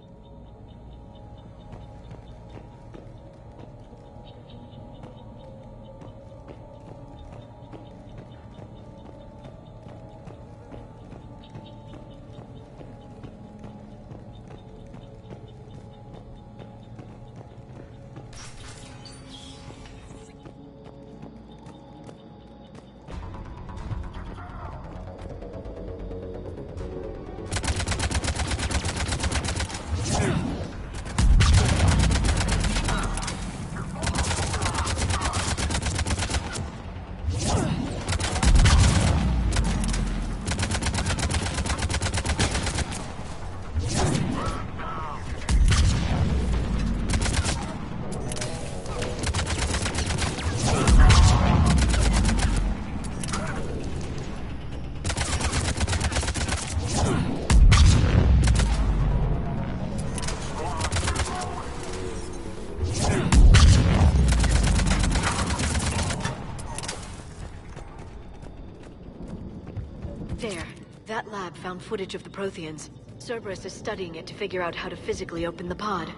That lab found footage of the Protheans. Cerberus is studying it to figure out how to physically open the pod.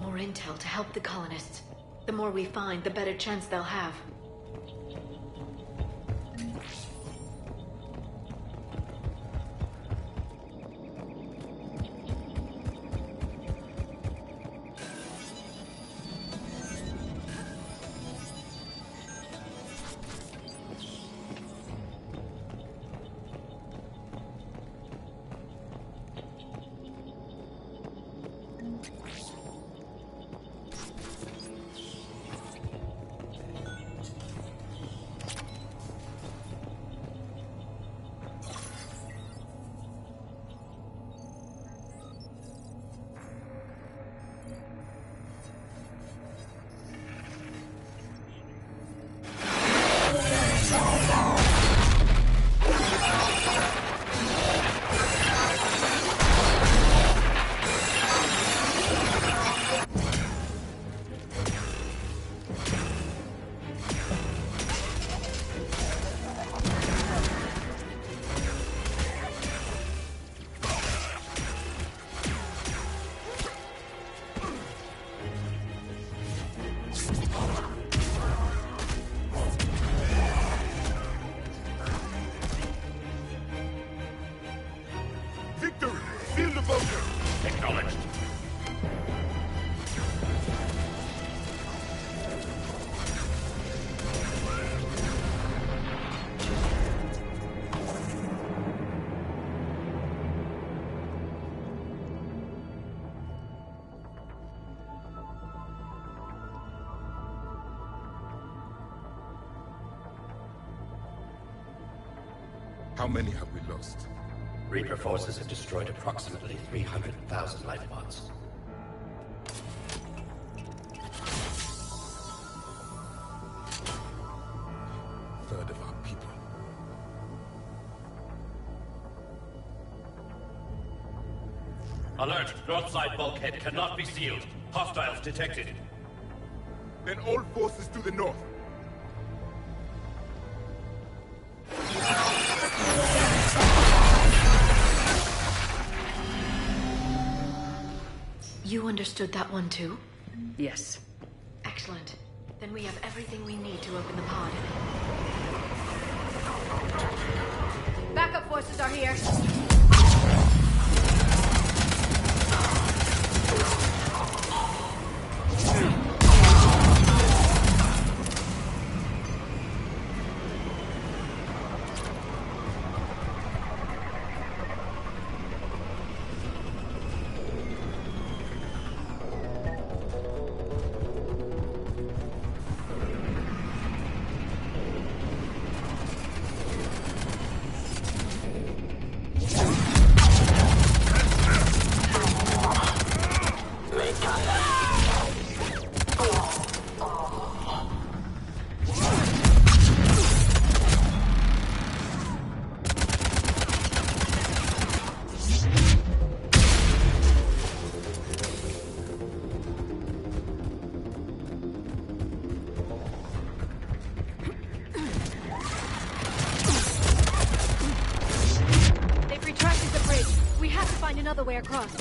More intel to help the colonists. The more we find, the better chance they'll have. How many have we lost? Reaper forces have destroyed approximately 300,000 life pods. Third of our people. Alert! North side bulkhead cannot be sealed. Hostiles detected. Then all forces to the north. You understood that one too? Yes. Excellent. Then we have everything we need to open the pod. Backup forces are here. Another way across.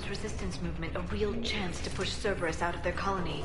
Resistance movement a real chance to push Cerberus out of their colony.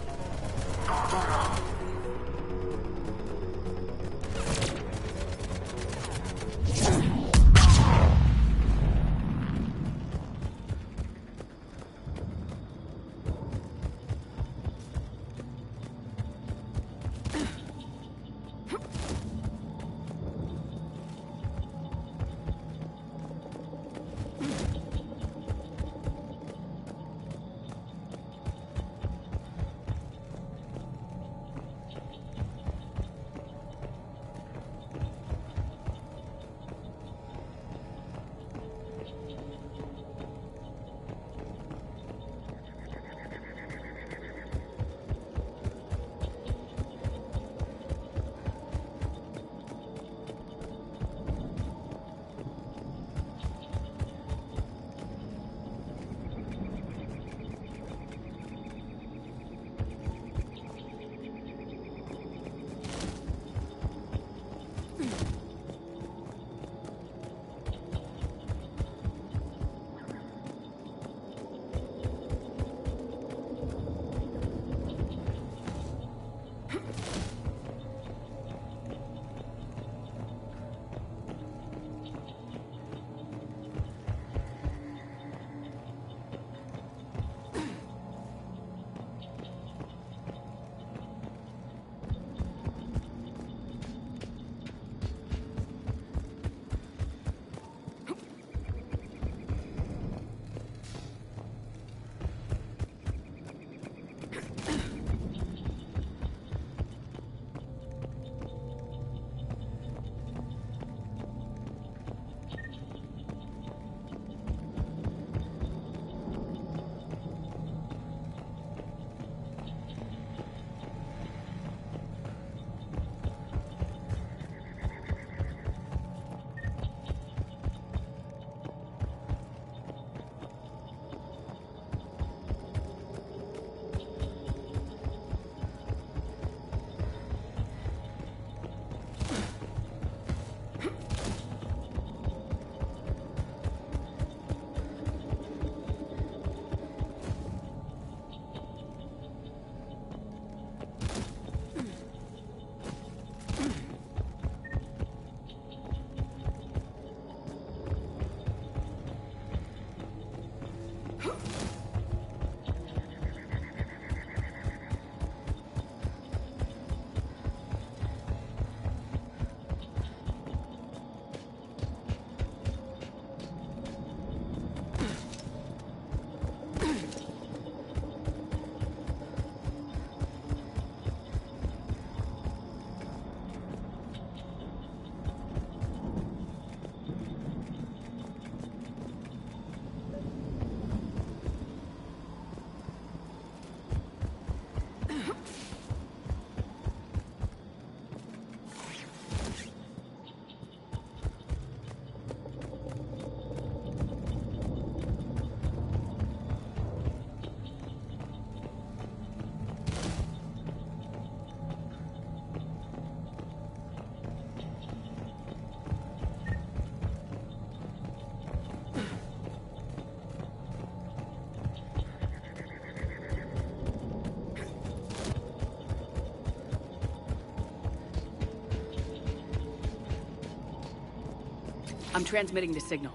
I'm transmitting the signal.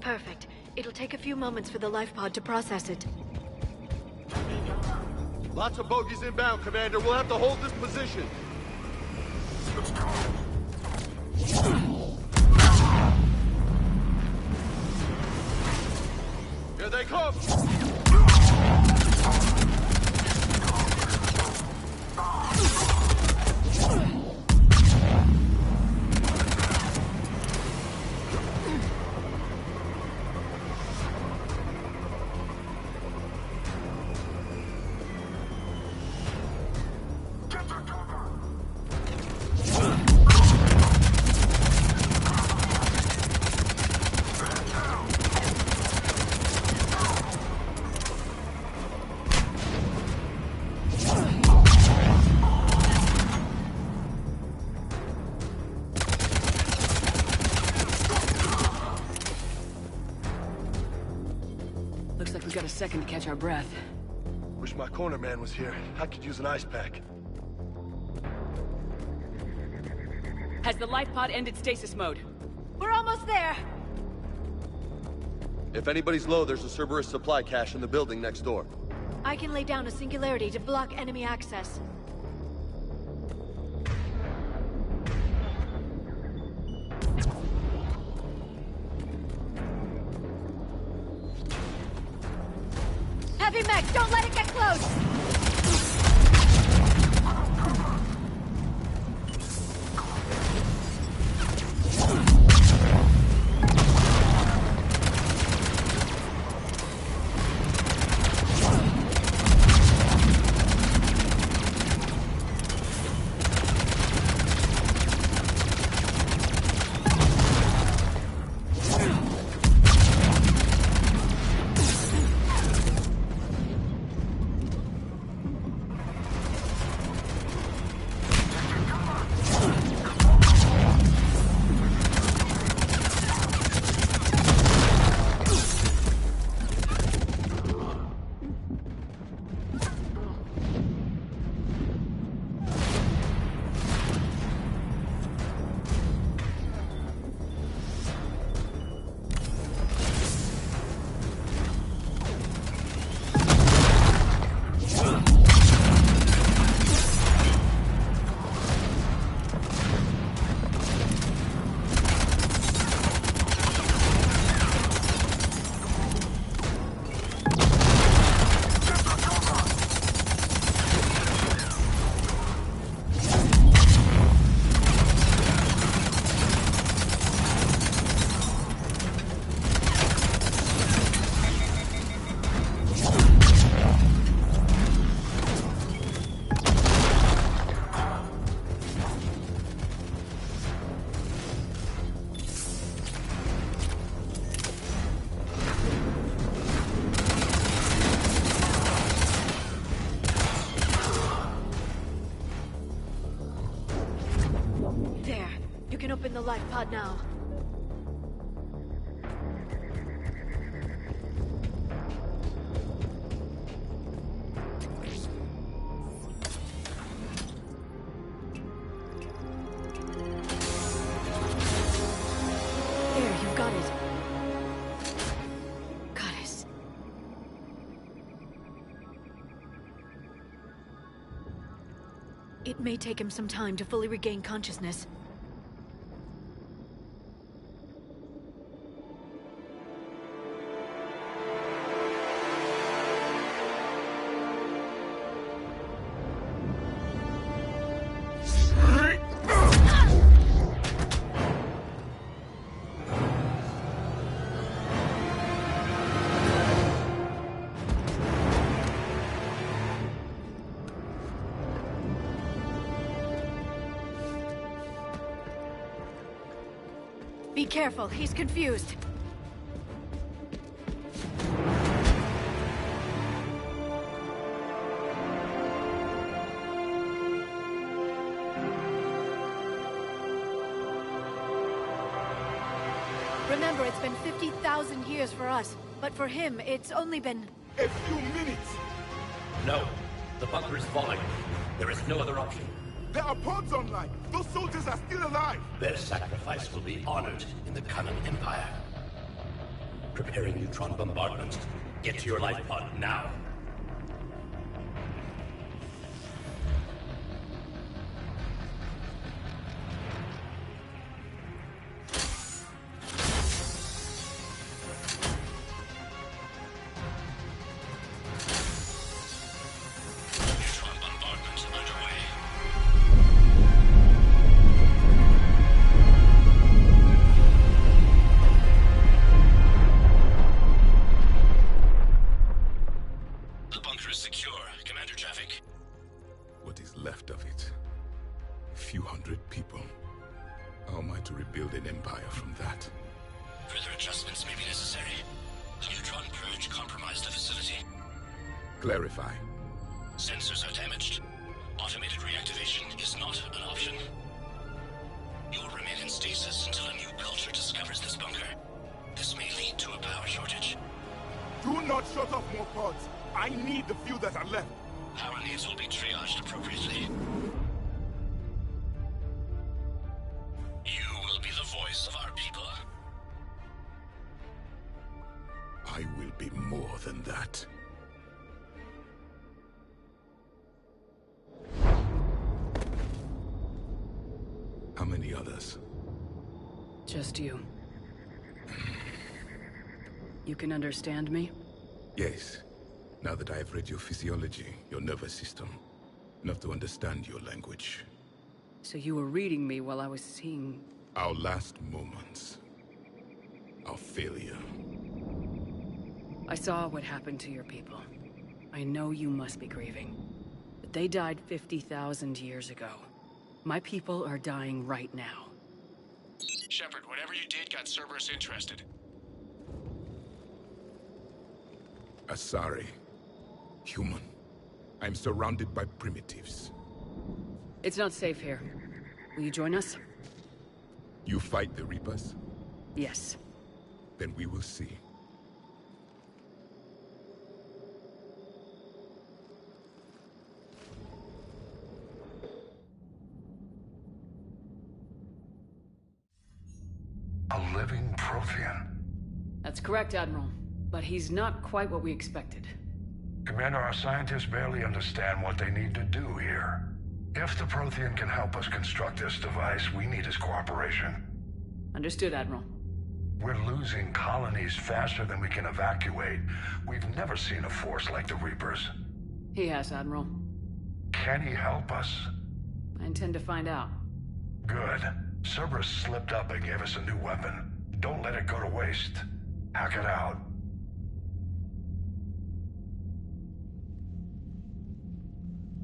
Perfect. It'll take a few moments for the life pod to process it. Lots of bogies inbound, Commander. We'll have to hold this position. Here they come! Looks like we got a second to catch our breath. Wish my corner man was here. I could use an ice pack. Has the life pod ended stasis mode? We're almost there! If anybody's low, there's a Cerberus supply cache in the building next door. I can lay down a singularity to block enemy access. Heavy mech, don't let it get close! Open the life pod now. There, you've got it. Goddess. It may take him some time to fully regain consciousness. Be careful, he's confused. Remember, it's been 50,000 years for us, but for him, it's only been... a few minutes! No, the bunker is falling. There is no other option. There are pods online! Those soldiers are still alive! Their sacrifice will be honored in the coming Empire. Preparing neutron bombardment. Get to your life pod now. Clarify. Sensors are damaged. Automated reactivation is not an option. You'll remain in stasis until a new culture discovers this bunker. This may lead to a power shortage. Do not shut off more pods. I need the few that are left. Power needs will be triaged appropriately. You will be the voice of our people. I will be more than that. How many others? Just you. You can understand me? Yes. Now that I have read your physiology, your nervous system, enough to understand your language. So you were reading me while I was seeing... Our last moments. Our failure. I saw what happened to your people. I know you must be grieving. But they died 50,000 years ago. My people are dying right now. Shepard, whatever you did got Cerberus interested. Asari. Human. I'm surrounded by primitives. It's not safe here. Will you join us? You fight the Reapers? Yes. Then we will see. A living Prothean? That's correct, Admiral. But he's not quite what we expected. Commander, our scientists barely understand what they need to do here. If the Prothean can help us construct this device, we need his cooperation. Understood, Admiral. We're losing colonies faster than we can evacuate. We've never seen a force like the Reapers. He has, Admiral. Can he help us? I intend to find out. Good. Cerberus slipped up and gave us a new weapon. Don't let it go to waste. Hack it out.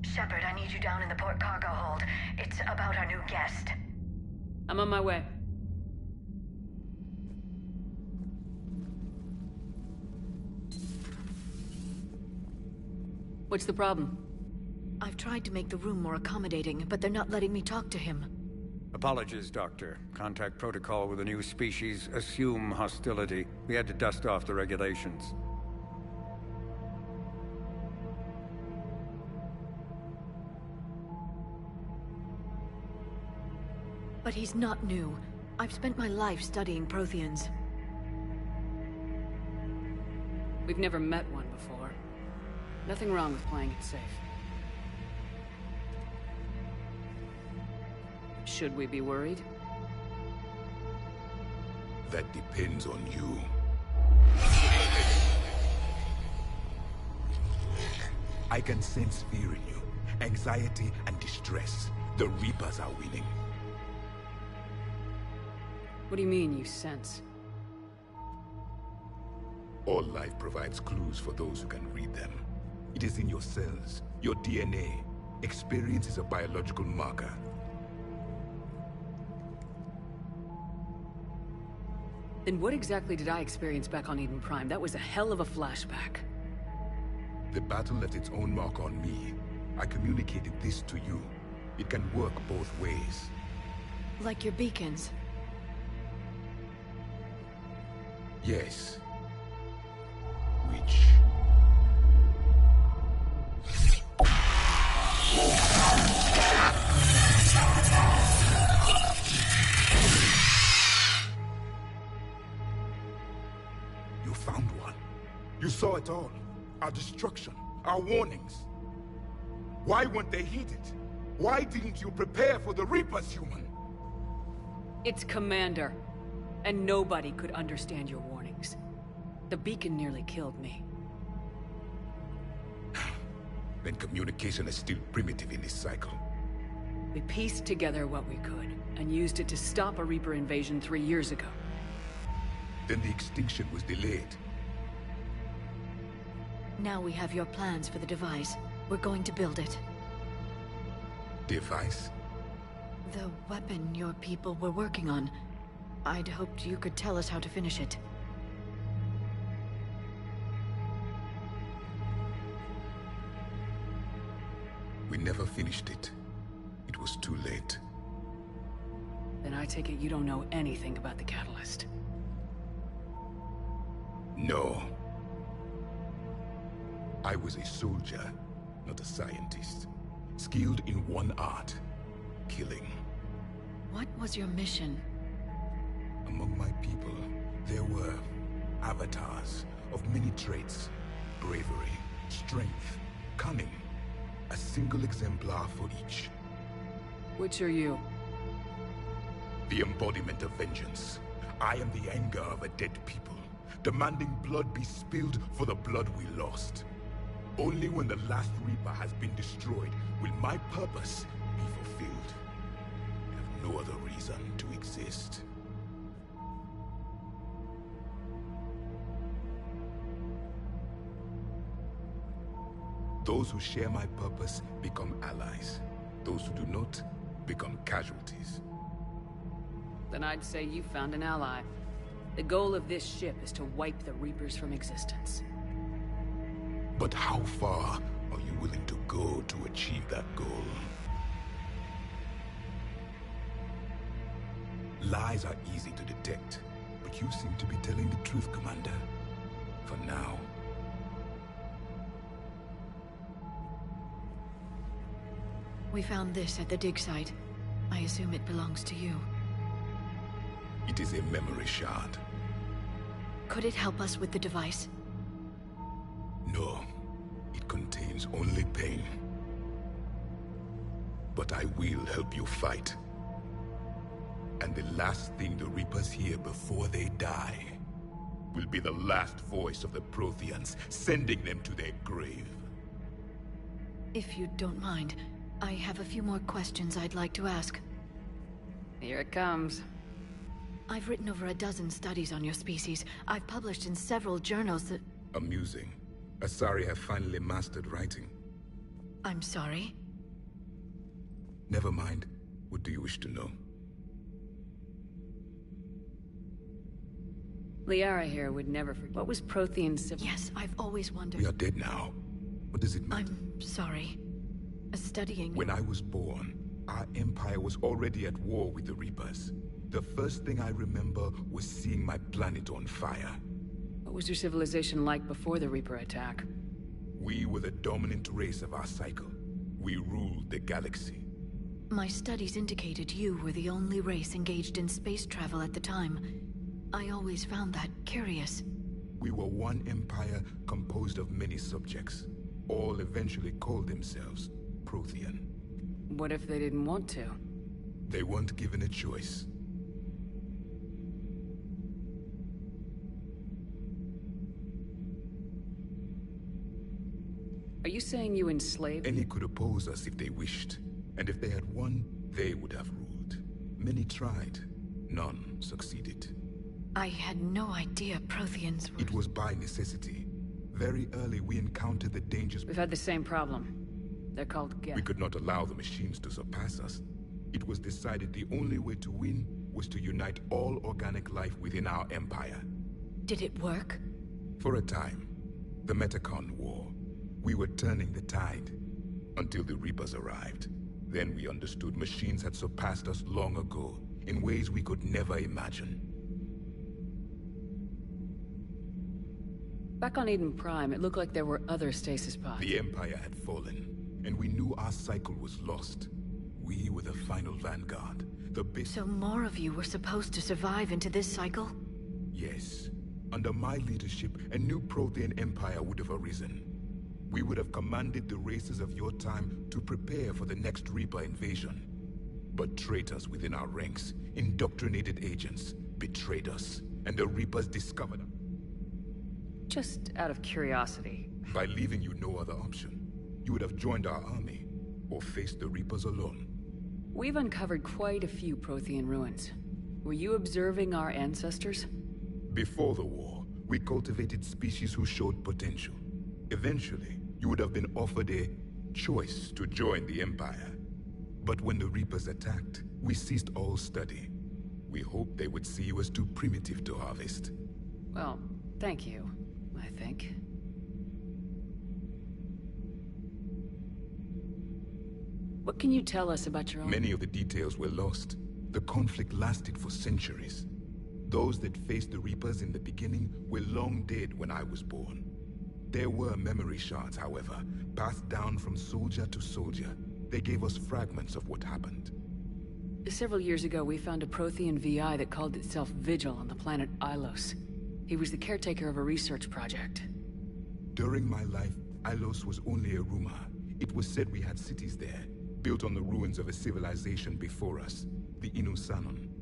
Shepard, I need you down in the port cargo hold. It's about our new guest. I'm on my way. What's the problem? I've tried to make the room more accommodating, but they're not letting me talk to him. Apologies, Doctor. Contact protocol with a new species. Assume hostility. We had to dust off the regulations. But he's not new. I've spent my life studying Protheans. We've never met one before. Nothing wrong with playing it safe. Should we be worried? That depends on you. I can sense fear in you. Anxiety and distress. The Reapers are winning. What do you mean, you sense? All life provides clues for those who can read them. It is in your cells, your DNA. Experience is a biological marker. Then what exactly did I experience back on Eden Prime? That was a hell of a flashback. The battle left its own mark on me. I communicated this to you. It can work both ways. Like your beacons? Yes. Which... You saw it all. Our destruction, our warnings. Why weren't they heeded? Why didn't you prepare for the Reapers, human? It's Commander. And nobody could understand your warnings. The beacon nearly killed me. Then communication is still primitive in this cycle. We pieced together what we could, and used it to stop a Reaper invasion 3 years ago. Then the extinction was delayed. Now we have your plans for the device. We're going to build it. Device? The weapon your people were working on. I'd hoped you could tell us how to finish it. We never finished it. It was too late. Then I take it you don't know anything about the catalyst. No. I was a soldier, not a scientist. Skilled in one art, killing. What was your mission? Among my people, there were avatars of many traits. Bravery, strength, cunning. A single exemplar for each. Which are you? The embodiment of vengeance. I am the anger of a dead people, demanding blood be spilled for the blood we lost. Only when the last Reaper has been destroyed will my purpose be fulfilled. I have no other reason to exist. Those who share my purpose become allies. Those who do not become casualties. Then I'd say you found an ally. The goal of this ship is to wipe the Reapers from existence. But how far are you willing to go to achieve that goal? Lies are easy to detect, but you seem to be telling the truth, Commander. For now. We found this at the dig site. I assume it belongs to you. It is a memory shard. Could it help us with the device? No. It contains only pain. But I will help you fight. And the last thing the Reapers hear before they die will be the last voice of the Protheans, sending them to their grave. If you don't mind, I have a few more questions I'd like to ask. Here it comes. I've written over a dozen studies on your species. I've published in several journals that... Amusing. Asari have finally mastered writing. I'm sorry? Never mind. What do you wish to know? Liara here would never forget. What was Prothean civil? Yes, I've always wondered. We are dead now. What does it mean? I'm sorry. Studying... When I was born, our empire was already at war with the Reapers. The first thing I remember was seeing my planet on fire. What was your civilization like before the Reaper attack? We were the dominant race of our cycle. We ruled the galaxy. My studies indicated you were the only race engaged in space travel at the time. I always found that curious. We were one empire composed of many subjects. All eventually called themselves Prothean. What if they didn't want to? They weren't given a choice. Are you saying you enslaved? Any could oppose us if they wished. And if they had won, they would have ruled. Many tried. None succeeded. I had no idea Protheans were... It was by necessity. Very early we encountered the dangers... We've had the same problem. They're called Geth. We could not allow the machines to surpass us. It was decided the only way to win was to unite all organic life within our empire. Did it work? For a time. The Metacon War. We were turning the tide. Until the Reapers arrived. Then we understood machines had surpassed us long ago, in ways we could never imagine. Back on Eden Prime, it looked like there were other stasis pods. The Empire had fallen, and we knew our cycle was lost. We were the final vanguard, the best... So more of you were supposed to survive into this cycle? Yes, Under my leadership, a new Prothean empire would have arisen. We would have commanded the races of your time to prepare for the next Reaper invasion. But traitors within our ranks, indoctrinated agents, betrayed us, and the Reapers discovered us. Just out of curiosity. By leaving you no other option, you would have joined our army, or faced the Reapers alone. We've uncovered quite a few Prothean ruins. Were you observing our ancestors? Before the war, we cultivated species who showed potential. Eventually, you would have been offered a choice to join the Empire. But when the Reapers attacked, we ceased all study. We hoped they would see you as too primitive to harvest. Well, thank you, I think. What can you tell us about your own— Many of the details were lost. The conflict lasted for centuries. Those that faced the Reapers in the beginning were long dead when I was born. There were memory shards, however, passed down from soldier to soldier. They gave us fragments of what happened. Several years ago, we found a Prothean VI that called itself Vigil on the planet Ilos. He was the caretaker of a research project. During my life, Ilos was only a rumor. It was said we had cities there, built on the ruins of a civilization before us, the Inusanon.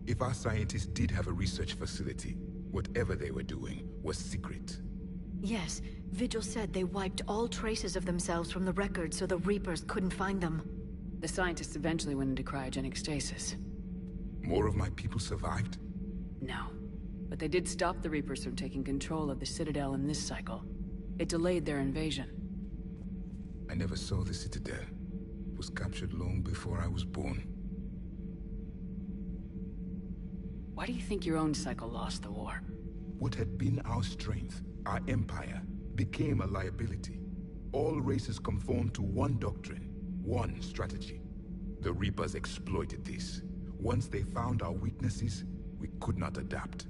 If our scientists did have a research facility, whatever they were doing was secret. Yes, Vigil said they wiped all traces of themselves from the records so the Reapers couldn't find them. The scientists eventually went into cryogenic stasis. More of my people survived? No. But they did stop the Reapers from taking control of the Citadel in this cycle. It delayed their invasion. I never saw the Citadel. It was captured long before I was born. Why do you think your own cycle lost the war? What had been our strength, our empire, became a liability. All races conformed to one doctrine, one strategy. The Reapers exploited this. Once they found our weaknesses, we could not adapt.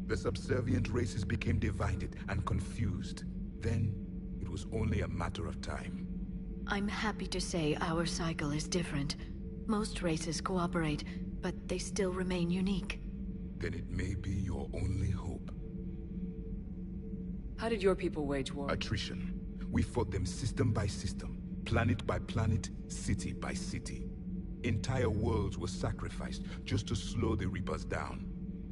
The subservient races became divided and confused. Then, it was only a matter of time. I'm happy to say our cycle is different. Most races cooperate, but they still remain unique. Then it may be your only hope. How did your people wage war? Attrition. We fought them system by system, planet by planet, city by city. Entire worlds were sacrificed just to slow the Reapers down.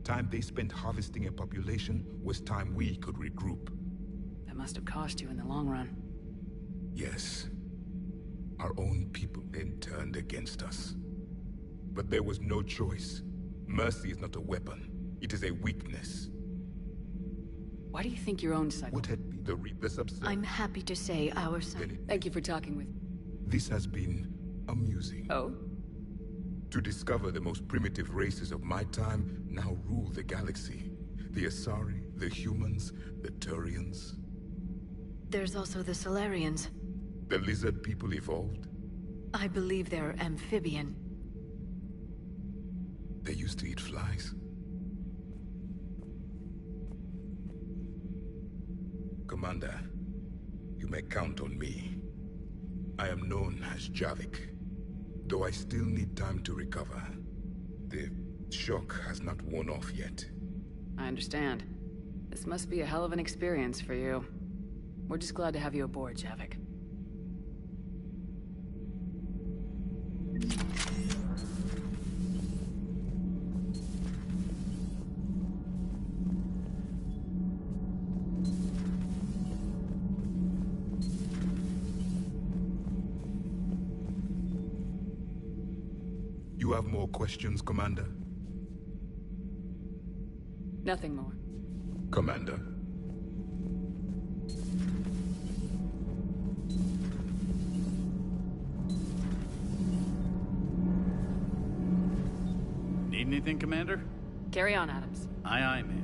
Time they spent harvesting a population was time we could regroup. That must have cost you in the long run. Yes. Our own people then turned against us. But there was no choice. Mercy is not a weapon. It is a weakness. Why do you think your own cycle— What had been the Reapers observed? I'm happy to say our cycle— Thank you for talking with— This has been amusing. Oh? To discover the most primitive races of my time now rule the galaxy. The Asari, the humans, the Turians. There's also the Solarians. The lizard people evolved? I believe they're amphibian. They used to eat flies. Commander, you may count on me. I am known as Javik, though I still need time to recover. The shock has not worn off yet. I understand. This must be a hell of an experience for you. We're just glad to have you aboard, Javik. You have more questions, Commander? Nothing more. Commander. Need anything, Commander? Carry on, Adams. Aye, aye, man.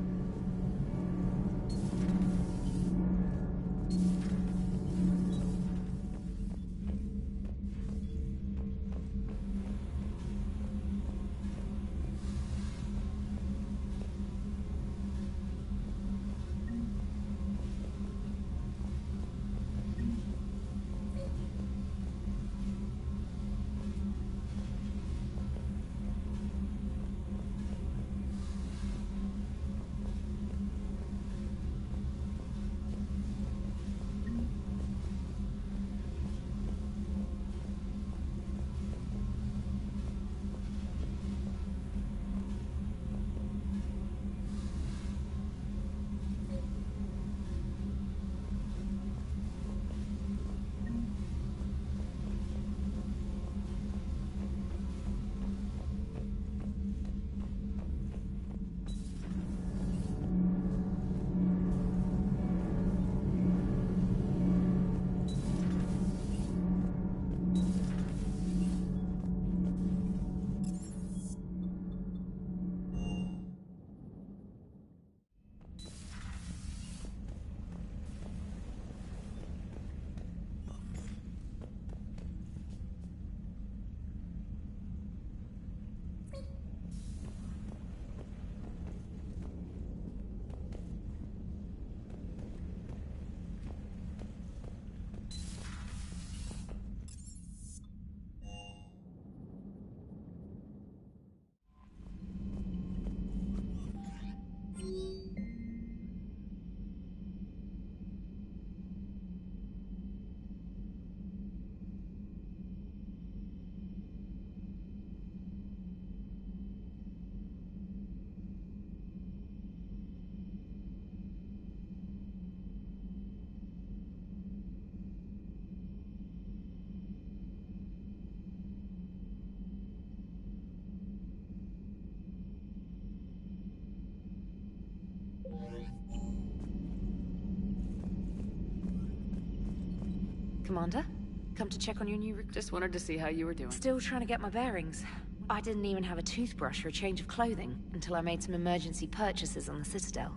Commander? Come to check on your new recruit? Just wanted to see how you were doing. Still trying to get my bearings. I didn't even have a toothbrush or a change of clothing until I made some emergency purchases on the Citadel.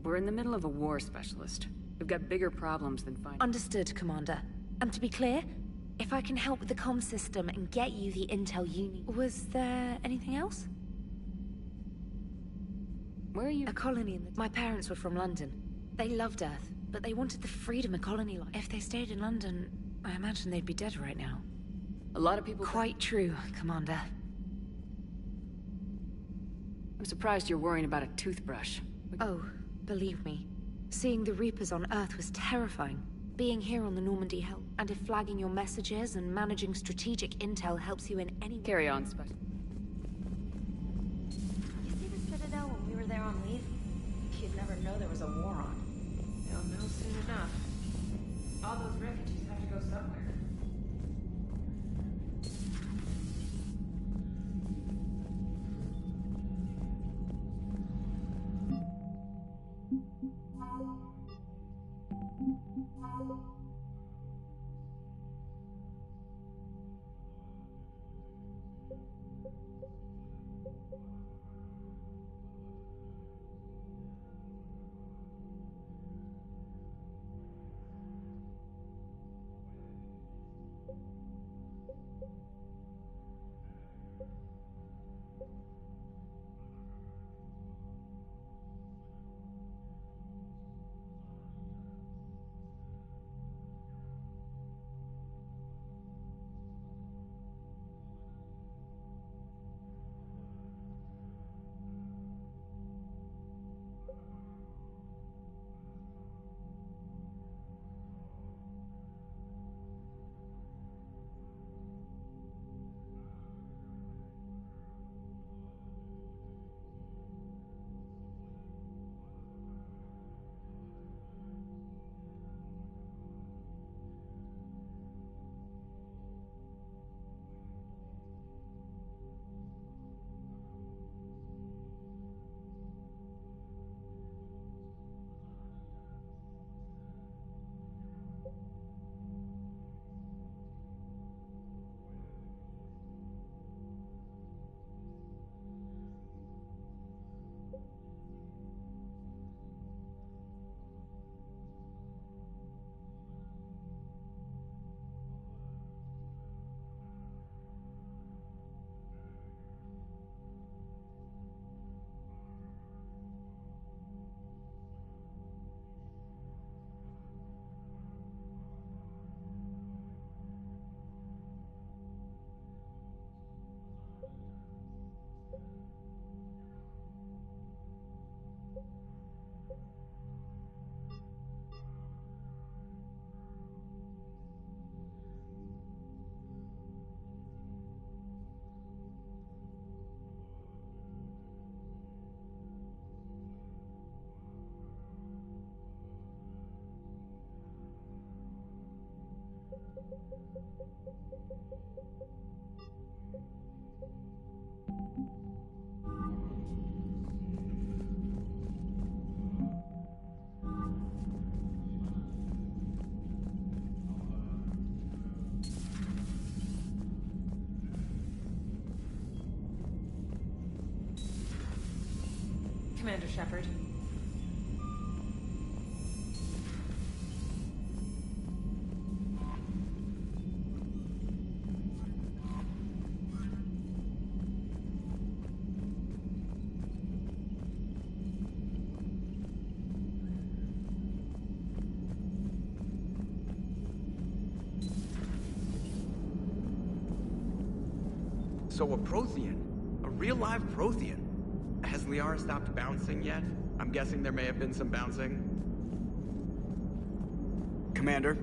We're in the middle of a war, Specialist. We've got bigger problems than finding... Understood, Commander. And to be clear, if I can help with the comm system and get you the intel you need... Was there anything else? Where are you? A colony in the... My parents were from London. They loved Earth, but they wanted the freedom a colony life. If they stayed in London, I imagine they'd be dead right now. A lot of people... Quite true, Commander. I'm surprised you're worrying about a toothbrush. Oh, believe me. Seeing the Reapers on Earth was terrifying. Being here on the Normandy helped. And if flagging your messages and managing strategic intel helps you in any... Carry on, Special. You see the Citadel when we were there on leave? You'd never know there was a war on. They'll know soon enough. All those refugees have to go somewhere. Commander Shepard. So a Prothean. A real live Prothean. Has Liara stopped bouncing yet? I'm guessing there may have been some bouncing. Commander?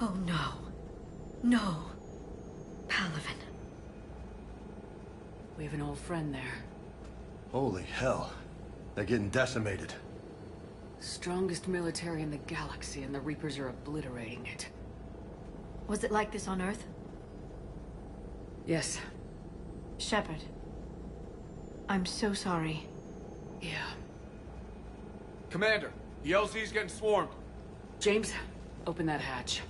Oh no. No. Palaven. We have an old friend there. Holy hell. They're getting decimated. Strongest military in the galaxy, and the Reapers are obliterating it. Was it like this on Earth? Yes. Shepard. I'm so sorry. Yeah. Commander, the LZ's getting swarmed. James, open that hatch.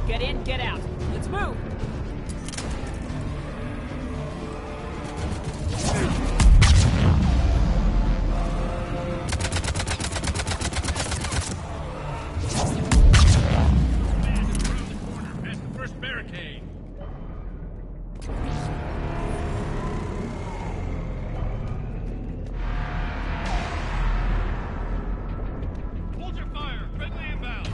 Get in, get out. Let's move! Past the first barricade. Hold your fire! Friendly inbound!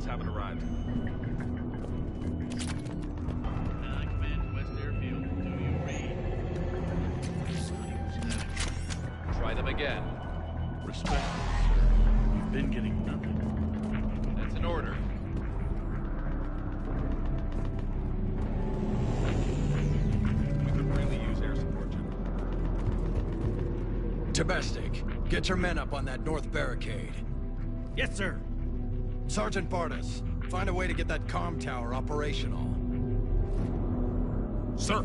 Haven't arrived. Command, West Airfield. Do you read? him again. Respect, sir. You've been getting nothing. That's an order. We could really use air support, General. Tabestic, get your men up on that north barricade. Yes, sir. Sergeant Bartis, find a way to get that comm tower operational. Sir.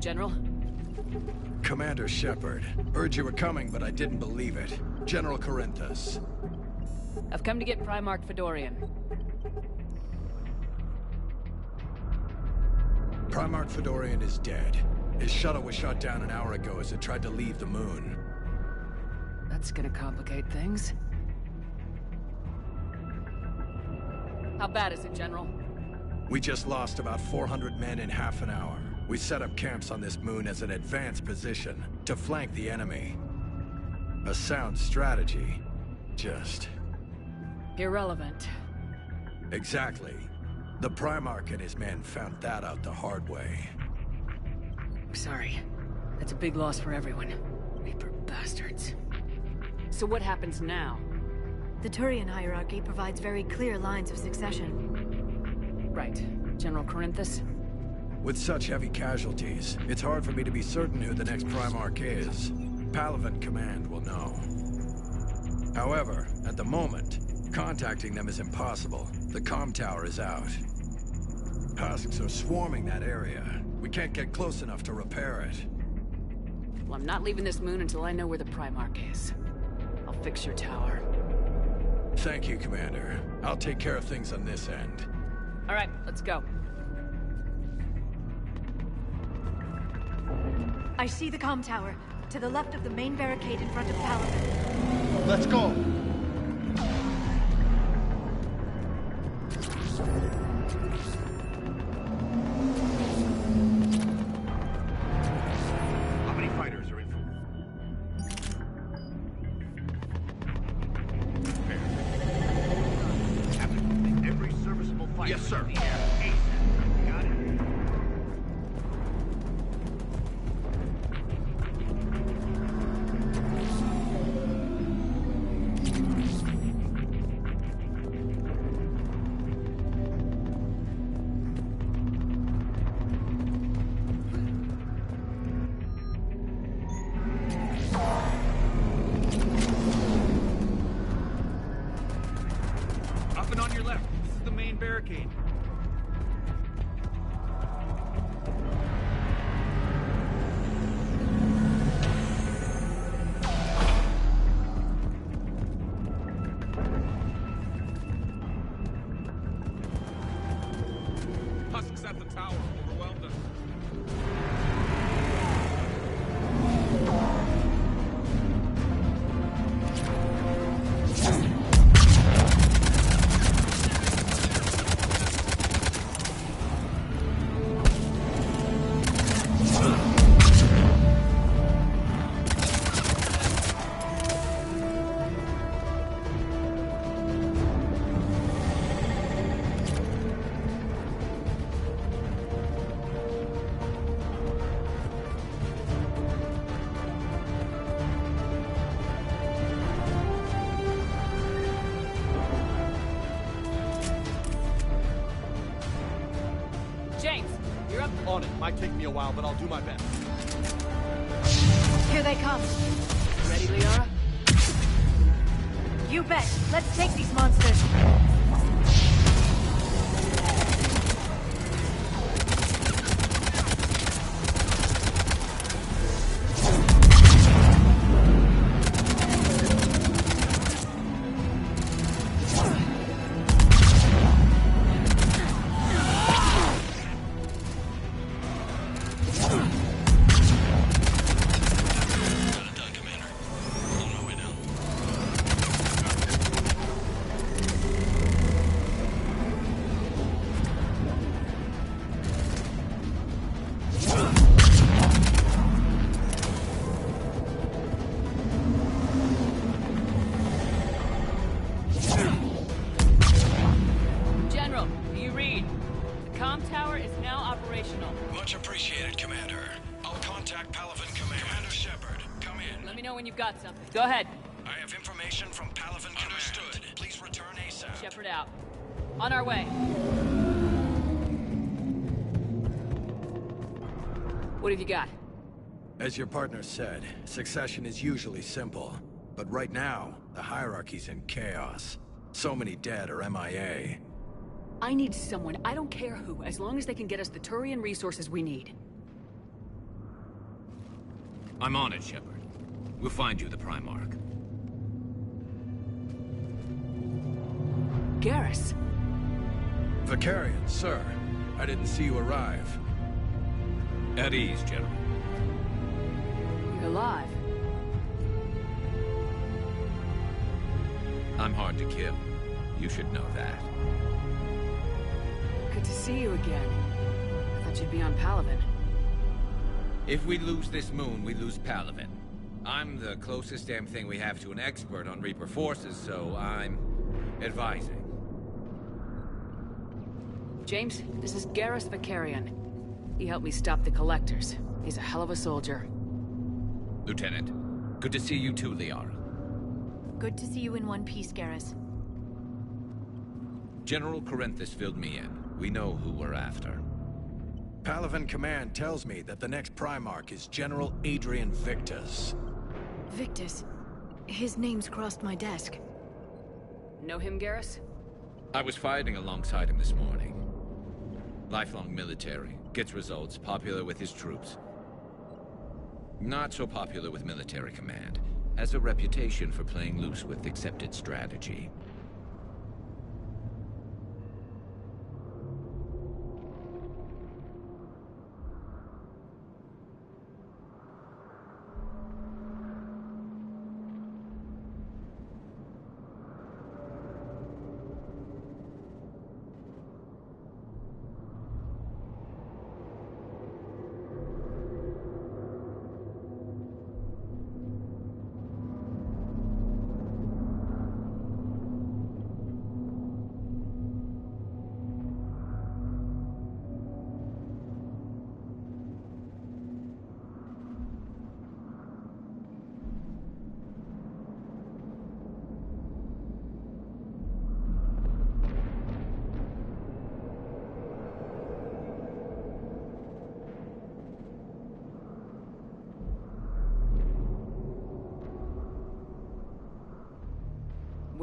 General? Commander Shepard. Heard you were coming, but I didn't believe it. General Corinthus. I've come to get Primarch Fedorian. Primarch Fedorian is dead. His shuttle was shot down an hour ago as it tried to leave the moon. That's gonna complicate things. How bad is it, General? We just lost about 400 men in half an hour. We set up camps on this moon as an advanced position to flank the enemy. A sound strategy. Just... irrelevant. Exactly. The Primarch and his men found that out the hard way. Sorry. That's a big loss for everyone. Reaper bastards. So what happens now? The Turian hierarchy provides very clear lines of succession. Right. General Corinthus? With such heavy casualties, it's hard for me to be certain who the next Primarch is. Palaven Command will know. However, at the moment, contacting them is impossible. The comm tower is out. Husks are swarming that area. We can't get close enough to repair it. Well, I'm not leaving this moon until I know where the Primarch is. I'll fix your tower. Thank you, Commander. I'll take care of things on this end. All right, let's go. I see the comm tower, to the left of the main barricade in front of Palaven. Let's go! How many fighters are in? Captain, every serviceable fighter. Yes, sir. In the air. Got it. Up and on your left. This is the main barricade. Husks at the tower. Overwhelmed us. James, you're up. On it. Might take me a while, but I'll do my best. Here they come. Ready, Liara? You bet. Let's take these monsters. General, do you read? The comm tower is now operational. Much appreciated, Commander. I'll contact Palaven Command. Commander Shepard, come in. Let me know when you've got something. Go ahead. I have information from Palaven Command. Understood. Please return ASAP. Shepard out. On our way. What have you got? As your partner said, succession is usually simple. But right now, the hierarchy's in chaos. So many dead or MIA. I need someone, I don't care who, as long as they can get us the Turian resources we need. I'm on it, Shepard. We'll find you the Primarch. Garrus. Vicarian, sir. I didn't see you arrive. At ease, General. You're alive. I'm hard to kill. You should know that. Good to see you again. I thought you'd be on Palaven. If we lose this moon, we lose Palaven. I'm the closest damn thing we have to an expert on Reaper forces, so I'm advising. James, this is Garrus Vicarian. He helped me stop the Collectors. He's a hell of a soldier. Lieutenant, good to see you too, Liara. Good to see you in one piece, Garrus. General Corinthus filled me in. We know who we're after. Palaven Command tells me that the next Primarch is General Adrian Victus. Victus? His name's crossed my desk. Know him, Garrus? I was fighting alongside him this morning. Lifelong military, gets results, popular with his troops. Not so popular with military command. Has a reputation for playing loose with accepted strategy.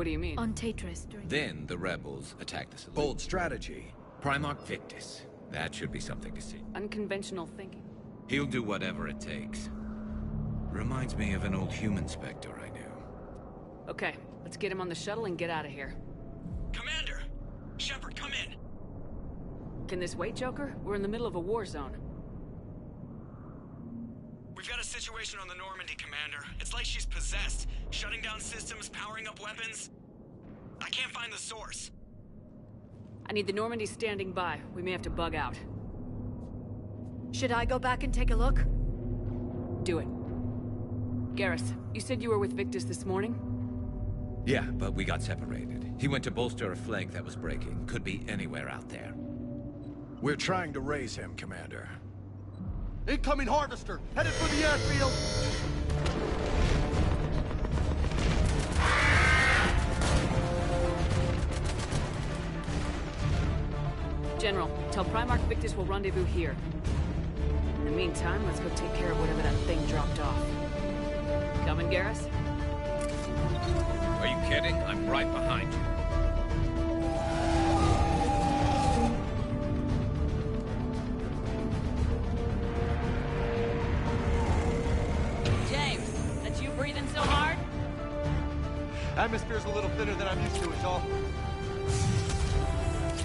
What do you mean? On Tatris during... Then the rebels attacked the Salute. Bold strategy. Primarch Victus. That should be something to see. Unconventional thinking. He'll do whatever it takes. Reminds me of an old human Spectre I knew. Okay, let's get him on the shuttle and get out of here. Commander! Shepard, come in! Can this wait, Joker? We're in the middle of a war zone. We've got a situation on the Normandy, Commander. It's like she's possessed. Shutting down systems, powering up weapons. I can't find the source. I need the Normandy standing by. We may have to bug out. Should I go back and take a look? Do it. Garrus, you said you were with Victus this morning? Yeah, but we got separated. He went to bolster a flank that was breaking. Could be anywhere out there. We're trying to raise him, Commander. Incoming Harvester! Headed for the airfield! General, tell Primarch Victus we'll rendezvous here. In the meantime, let's go take care of whatever that thing dropped off. Coming, Garrus? Are you kidding? I'm right behind you. James, that's you breathing so hard? Atmosphere's a little thinner than I'm used to, is all.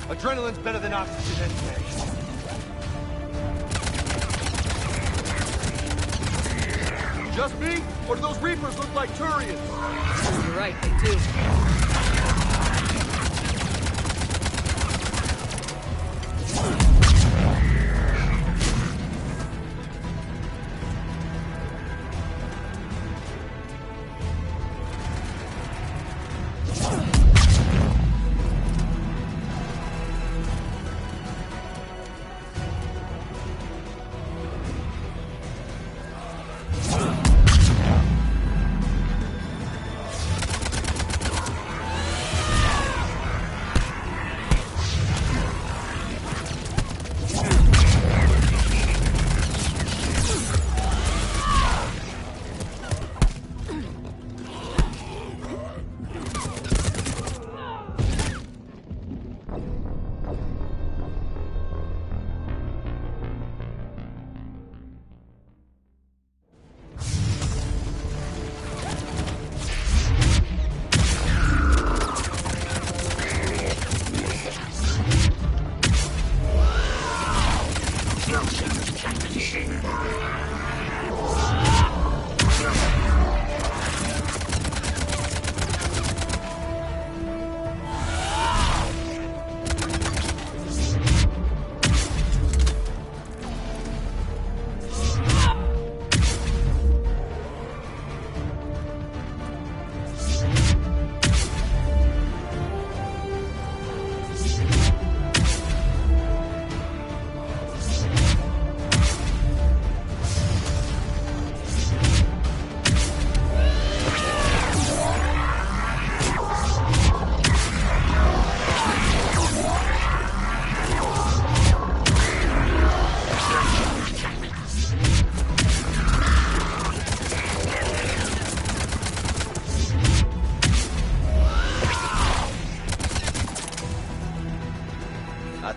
Adrenaline's better than oxygen anyway. Just me? Or do those Reapers look like Turians? You're right, they do.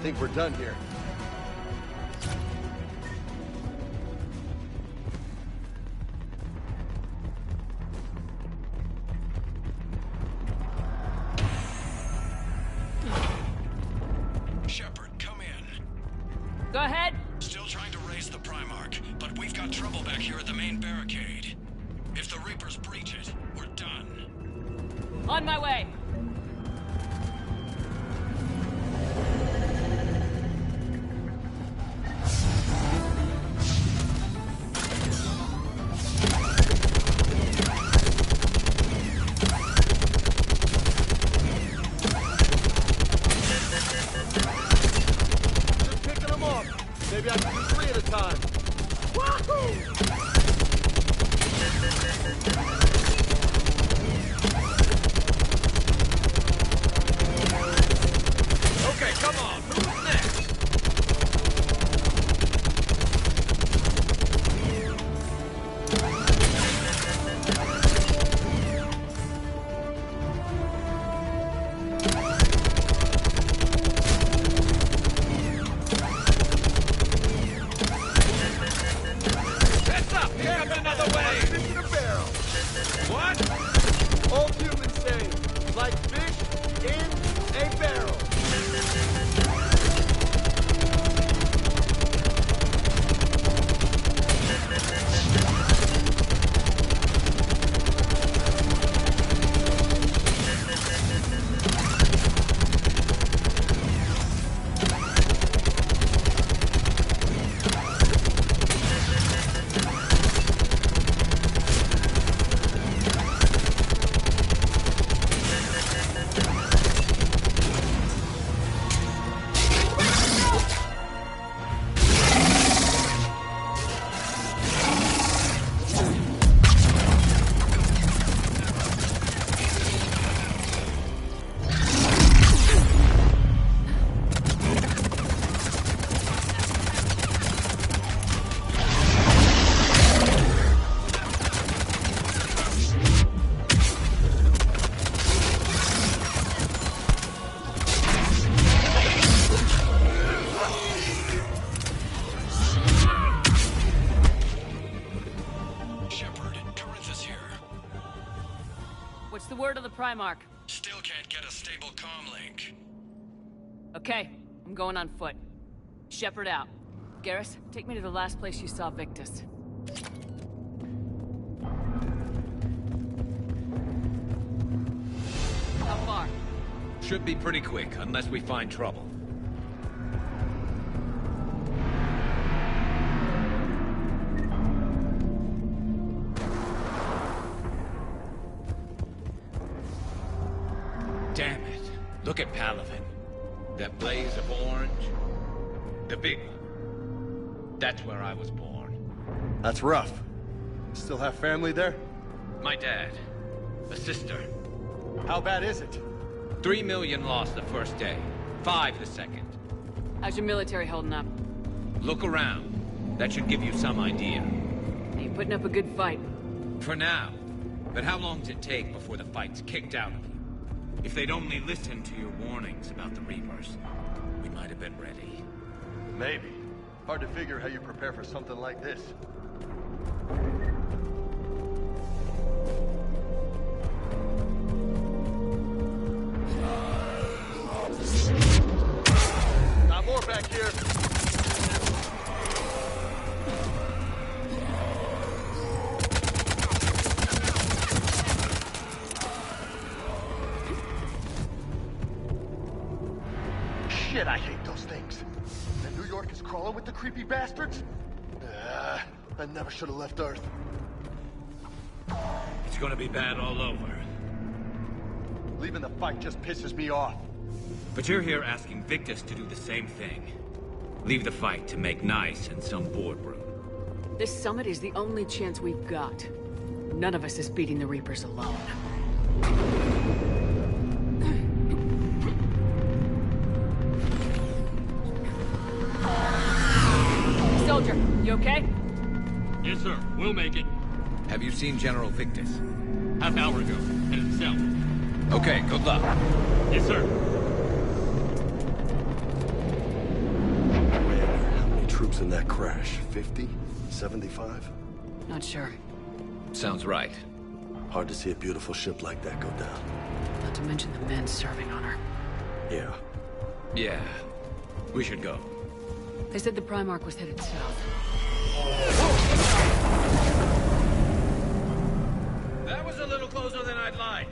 think we're done here. Shepard, come in. Go ahead. Still trying to raise the Primarch, but we've got trouble back here at the main barricade. If the Reapers breach it, we're done. On my way. Just picking them off. Maybe I can do 3 at a time. Wahoo! Okay, come on. Who's next? Heads up! Here comes another wave! Fish in a barrel. What? Old humans say, like fish in a barrel. What's the word of the Primarch? Still can't get a stable comm link. Okay, I'm going on foot. Shepard out. Garrus, take me to the last place you saw Victus. How far? Should be pretty quick, unless we find trouble. Damn it. Look at Palaven. That blaze of orange. The big one. That's where I was born. That's rough. Still have family there? My dad. A sister. How bad is it? 3 million lost the first day. 5 the second. How's your military holding up? Look around. That should give you some idea. You putting up a good fight. For now. But how long does it take before the fight's kicked out of you? If they'd only listened to your warnings about the Reapers, we might have been ready. Maybe. Hard to figure how you prepare for something like this. Got more back here. Shit, I hate those things. And New York is crawling with the creepy bastards? I never should have left Earth. It's gonna be bad all over. Leaving the fight just pisses me off. But you're here asking Victus to do the same thing. Leave the fight to make nice in some boardroom. This summit is the only chance we've got. None of us is beating the Reapers alone. Soldier, you okay? Yes, sir. We'll make it. Have you seen General Victus? Half hour ago. Headed south. Okay, good luck. Yes, sir. troops in that crash? 50? 75? Not sure. Sounds right. Hard to see a beautiful ship like that go down. Not to mention the men serving on her. Yeah. Yeah. We should go. They said the Primarch was headed south. That was a little closer than I'd like.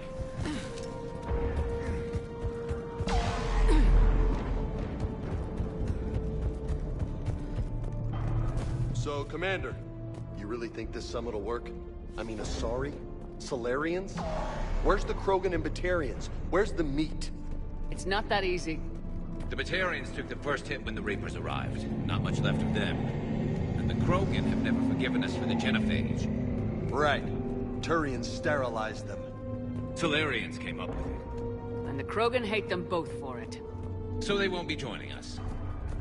So, Commander, you really think this summit will work? I mean, Asari? Solarians? Where's the Krogan and Batarians? Where's the meat? It's not that easy. The Batarians took the first hit when the Reapers arrived. Not much left of them. And the Krogan have never forgiven us for the genophage. Right. Turians sterilized them. Solarians came up with it. And the Krogan hate them both for it. So they won't be joining us.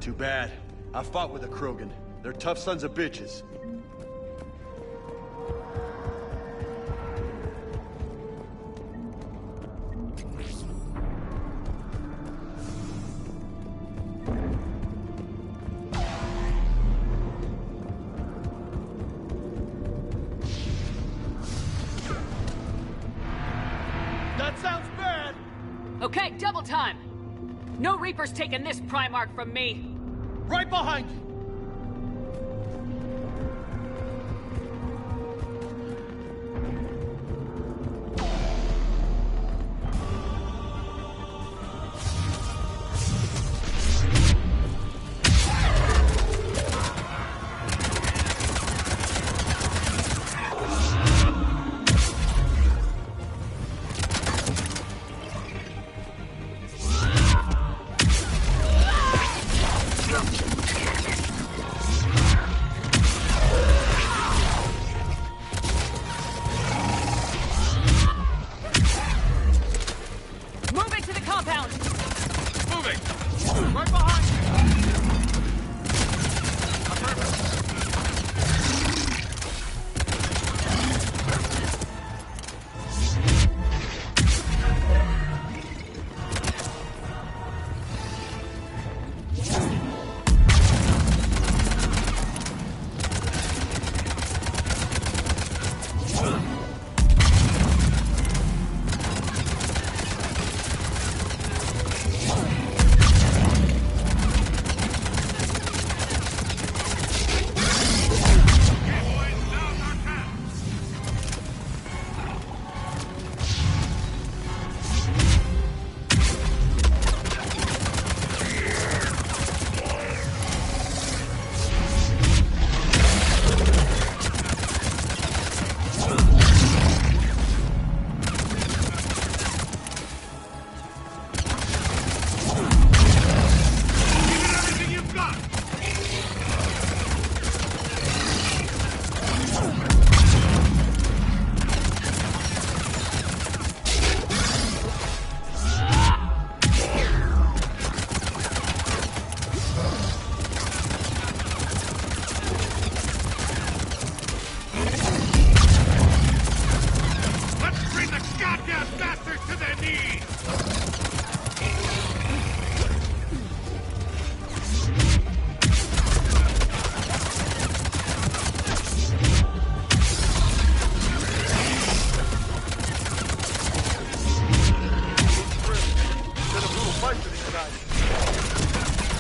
Too bad. I fought with the Krogan. They're tough sons of bitches. That sounds bad! Okay, double time! No Reaper's taking this Primarch from me! Right behind you!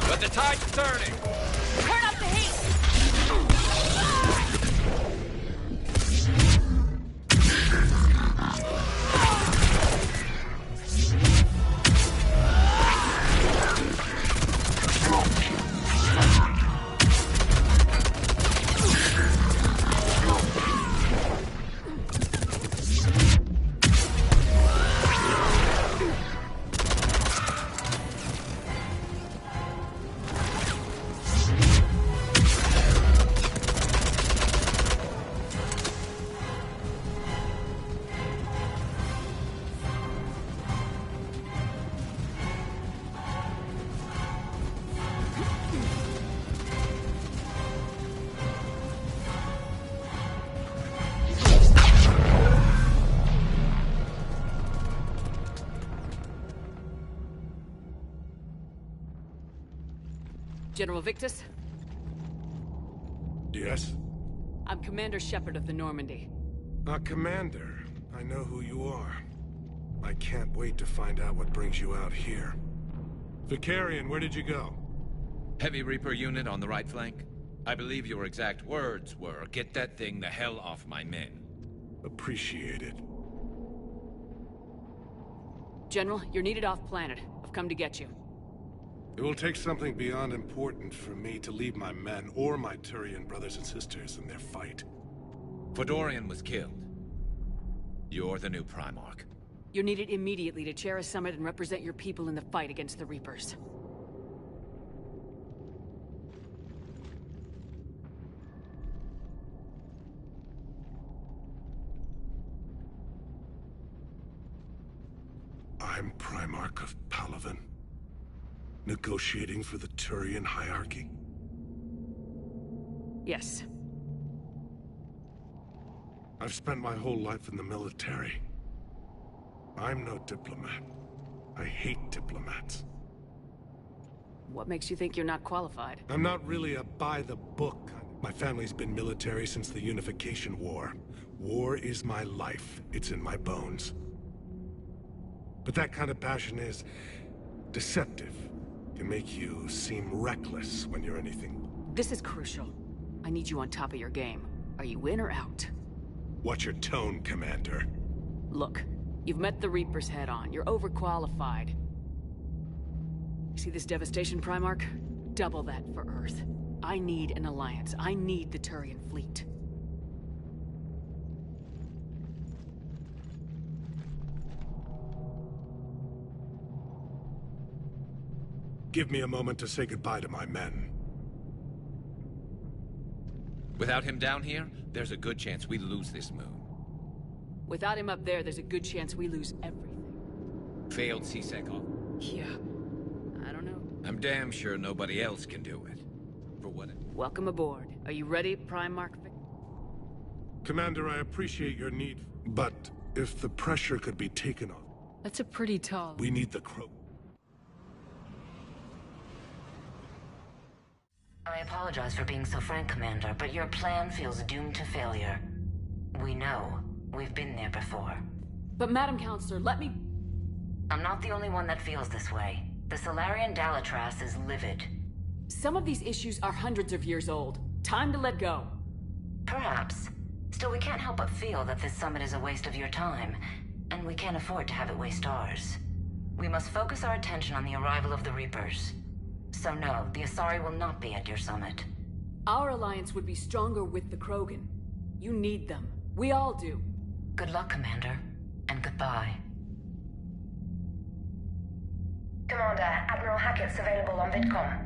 But the tide's turning. Turn up the heat! General Victus? Yes? I'm Commander Shepard of the Normandy. Commander, I know who you are. I can't wait to find out what brings you out here. Vicarian, where did you go? Heavy Reaper unit on the right flank. I believe your exact words were, "Get that thing the hell off my men." Appreciated. General, you're needed off-planet. I've come to get you. It will take something beyond important for me to leave my men or my Turian brothers and sisters in their fight. Fodorian was killed. You're the new Primarch. You're needed immediately to chair a summit and represent your people in the fight against the Reapers. I'm Primarch of Palaven. Negotiating for the Turian hierarchy? Yes. I've spent my whole life in the military. I'm no diplomat. I hate diplomats. What makes you think you're not qualified? I'm not really a by-the-book kind. My family's been military since the Unification War. War is my life. It's in my bones. But that kind of passion is deceptive. Can make you seem reckless when you're anything. This is crucial. I need you on top of your game. Are you in or out? Watch your tone, Commander. Look, you've met the Reapers head-on. You're overqualified. You see this devastation, Primarch? Double that for Earth. I need an alliance. I need the Turian fleet. Give me a moment to say goodbye to my men. Without him down here, there's a good chance we lose this moon. Without him up there's a good chance we lose everything. Failed CSEC off. Yeah. I don't know. I'm damn sure nobody else can do it. For what it... Welcome aboard. Are you ready, Primarch? Commander, I appreciate your need, but if the pressure could be taken off... That's a pretty tall... We need the Crow... I apologize for being so frank, Commander, but your plan feels doomed to failure. We know. We've been there before. But Madam Counselor, let me... I'm not the only one that feels this way. The Solarian Dalatras is livid. Some of these issues are hundreds of years old. Time to let go. Perhaps. Still, we can't help but feel that this summit is a waste of your time, and we can't afford to have it waste ours. We must focus our attention on the arrival of the Reapers. So no, the Asari will not be at your summit. Our alliance would be stronger with the Krogan. You need them. We all do. Good luck, Commander. And goodbye. Commander, Admiral Hackett's available on VidCom.